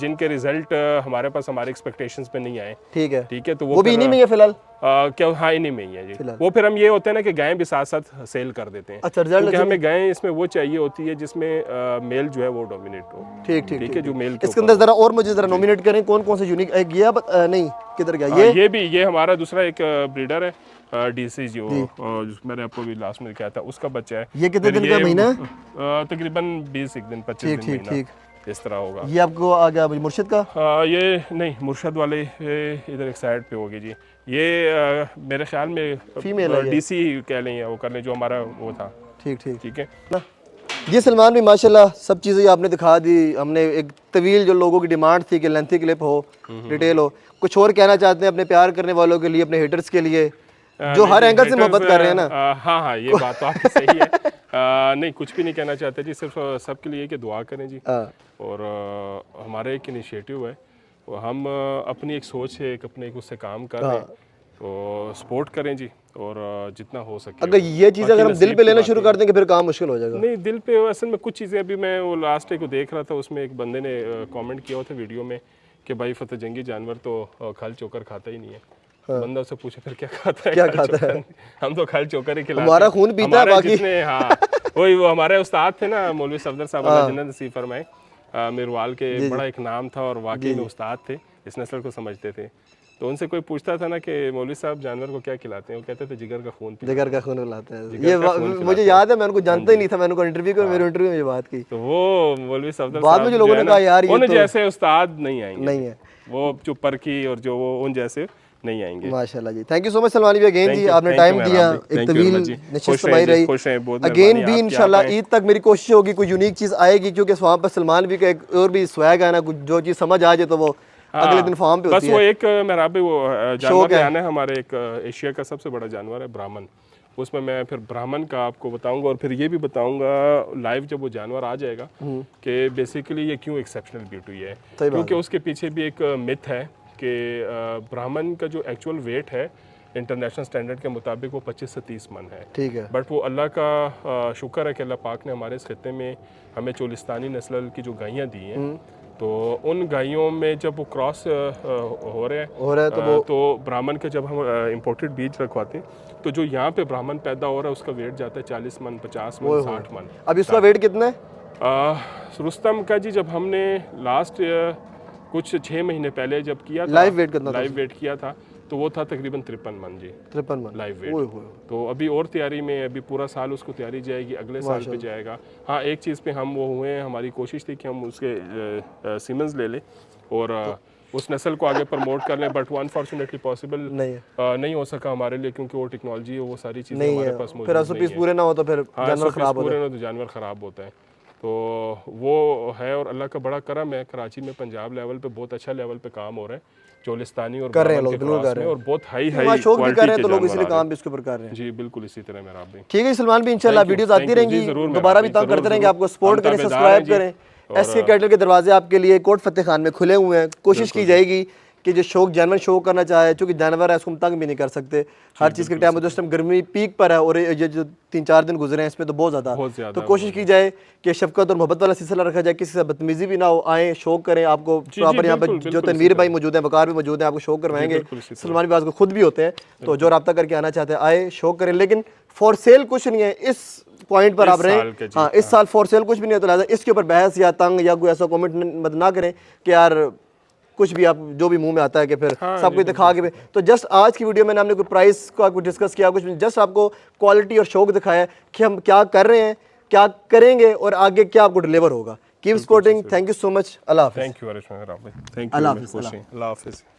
जिनके रिजल्ट हमारे पास हमारे एक्सपेक्टेशंस पे नहीं आए। ठीक है, तो वो भी इन्हीं में है फिलहाल। क्या हाँ इन्हीं में ही है जी। वो फिर हम ये होते हैं ना कि गायें भी साथ साथ सेल कर देते हैं। अच्छा, क्योंकि हमें गायें इसमें वो चाहिए होती है जिसमें मेल जो है वो डोमिनेट हो। ठीक है, जो मेल इसके अंदर जरा और मुझे जरा नॉमिनेट करें कौन कौन से यूनिक ये नहीं किधर गया ये हमारा दूसरा एक ब्रीडर है डीसी जो मैंने आपको भी लास्ट में दिखाया था, उसका बच्चा है। ये कितने दिन का महीना? तकरीबन 20 दिन 25 दिन महीना इस तरह होगा। ये आपको आ गया मुर्शिद का? ये नहीं, मुर्शिद वाले इधर एक साइड पे होगी जी। ये मेरे ख्याल में फीमेल डीसी कह लें या वो कर लें, जो हमारा वो था। ठीक है ना जी। सलमान भी माशाल्लाह सब चीज़ें आपने दिखा दी। हमने एक तवील जो लोगों की डिमांड थी कि लेंथी क्लिप हो, डिटेल हो, कुछ और कहना चाहते हैं अपने प्यार करने वालों के लिए, अपने हेटर्स के लिए जो हर एंगल से मोहब्बत कर रहे हैं ना? हाँ, ये बात तो आपकी सही है। नहीं, कुछ भी नहीं कहना चाहते जी, सिर्फ सबके लिए कि दुआ करें जी। और हमारा एक इनिशिएटिव है, हम अपनी एक सोच है, अपने एक उससे काम कर रहे हैं, तो सपोर्ट करें जी, और जितना हो सके। अगर ये चीज़ अगर हम दिल पे लेना शुरू कर देंगे फिर काम मुश्किल हो जाएगा। नहीं, दिल पे असल में कुछ चीज़ें, अभी मैं वो लास्ट डे को देख रहा था, उसमें एक बंदे ने कमेंट किया था वीडियो में कि भाई फतेह जंगी जानवर तो खल चोकर खाता ही नहीं है। बंदा उससे पूछे फिर क्या खाता है? हम तो खल चोकर ही खिलाते हैं, हमारा खून पीता है बाकी। हाँ, वही वो हमारे उस्ताद थे ना मौलवी सफदर साहब, अल्लाह जन्नत नसीब फरमाए, मिरवाल के, बड़ा एक नाम था और वाकई में उस्ताद थे, इस नस्ल को समझते थे। तो उनसे कोई पूछता था ना कि मौलवी साहब जानवर को क्या खिलाते हैं, वो कहते थे जिगर का खून खिलाते हैं। ये मुझे याद है, मैं उनको जानता ही नहीं था, मैंने उनको इंटरव्यू किया, मेरे इंटरव्यू में ये बात की, तो वो मौलवी सफदर बाद में जो लोगों ने कहा यार ये जैसे उस्ताद नहीं आएंगे, नहीं है वो जो परखी और जो वो उन जैसे नहीं आएंगे। माशाल्लाह जी, thank you so much Salman भी अगेन जी, आपने टाइम दिया, एक तवील नशिस्त समाई रही। अगेन भी इंशाल्लाह ईद तक मेरी कोशिश होगी कोई यूनिक चीज़ आएगी, क्योंकि वहाँ पर सलमान भी का एक और भी स्वैग है ना, जो चीज़ समझ आ जाए तो वो अगले दिन फार्म पे होती है। बस वो एक मेरा भी वो जानवर है हमारे, एक एशिया का सबसे बड़ा जानवर है ब्राह्मण। उसमें मैं फिर ब्राह्मण का आपको बताऊंगा, और फिर ये भी बताऊंगा लाइव जब वो जानवर आ जाएगा कि बेसिकली ये क्यों एक्सेप्शनल ब्यूटी है, क्योंकि उसके पीछे भी एक मिथ है कि ब्राह्मण का जो एक्चुअल वेट है इंटरनेशनल स्टैंडर्ड के मुताबिक वो 25 से 30 मन है। ठीक है, बट वो अल्लाह का शुक्र है कि अल्लाह पाक ने हमारे इस खित्ते में हमें चोलिस्तानी नस्ल की जो गायें दी हैं, तो उन गायों में जब वो क्रॉस हो रहे हैं तो ब्राह्मण के जब हम इंपोर्टेड बीज रखवाते हैं, तो जो यहाँ पे ब्राह्मण पैदा हो रहा है उसका वेट जाता है 40 मन, 50 मन, 60 मन। अब इसका वेट कितना है? रुस्तम का जी जब हमने लास्ट कुछ 6 महीने पहले जब किया था, लाइव वेट किया था, तो वो था तकरीबन 53 मन जी, 53 मन लाइव वेट। तो अभी और तैयारी में, अभी पूरा साल उसको तैयारी जाएगी, अगले साल पे जाएगा। हाँ, एक चीज़ पे हम वो हुए हैं, हमारी कोशिश थी कि हम उसके सीमेंस ले लें और उस नस्ल को आगे प्रमोट कर लें, बट वो अनफॉर्चुनेटली पॉसिबल नहीं हो सका हमारे लिए, क्योंकि वो टेक्नोलॉजी है, वो सारी चीज़ें हमारे पास मौजूद नहीं है। फिर पूरे ना हो तो फिर जानवर खराब होते हैं, तो जानवर ख़राब होते हैं। तो वो है, और अल्लाह का बड़ा करम है, कराची में पंजाब लेवल पे बहुत अच्छा लेवल पे काम हो रहा है, चोलिस्तानी और कर रहे हैं लोग, बिल्कुल कर रहे हैं, और बहुत हाई शौक भी कर रहे हैं, तो लोग इसलिए काम भी इसके ऊपर कर रहे हैं। जी बिल्कुल इसी तरह मेरा आप भी। ठीक है सलमान भी, इंशाल्लाह वीडियोस आती रहेंगी, दोबारा भी तंग करते रहेंगे आपको। सपोर्ट करें, सब्सक्राइब करें। एसके कैटल के दरवाजे आपके लिए कोट फतेह खान में खुले हुए हैं। कोशिश की जाएगी कि जो शौक जानवर शौक करना चाहे, चूँकि जानवर है उसको हम तंग भी नहीं कर सकते। हर चीज़ के टाइम जिस टाइम गर्मी पीक पर है, और ये जो 3-4 दिन गुजरे हैं इसमें तो बहुत ज़्यादा, तो कोशिश की जाए कि शफकत और मोहब्बत वाला सिलसिला रखा जाए, किसी से बदतमीजी भी ना हो। आए शौक करें, आपको प्रॉपर यहाँ पर जो तनवीर भाई मौजूद हैं, वकार भी मौजूद हैं, आपको शौक करवाएंगे। सलमान भी खुद भी होते हैं, तो जो रब्ता करके आना चाहते हैं आए शौक करें, लेकिन फॉर सेल कुछ नहीं है इस पॉइंट पर आप रहे। हाँ, इस साल फॉर सेल कुछ भी नहीं है, तो लिहाजा इसके ऊपर बहस या तंग या कोई ऐसा कमेंट ना करें कि यार कुछ भी आप जो भी मुंह में आता है कि फिर सब कुछ दिखा के। तो जस्ट आज की वीडियो में हमने कोई प्राइस को आपको डिस्कस किया, कुछ जस्ट आपको क्वालिटी और शौक दिखाया कि हम क्या कर रहे हैं, क्या करेंगे और आगे क्या आपको डिलीवर होगा। Keep supporting. Thank you so much. अल्लाह हाफिज़। थैंक यू अल्लाह हाफिज़।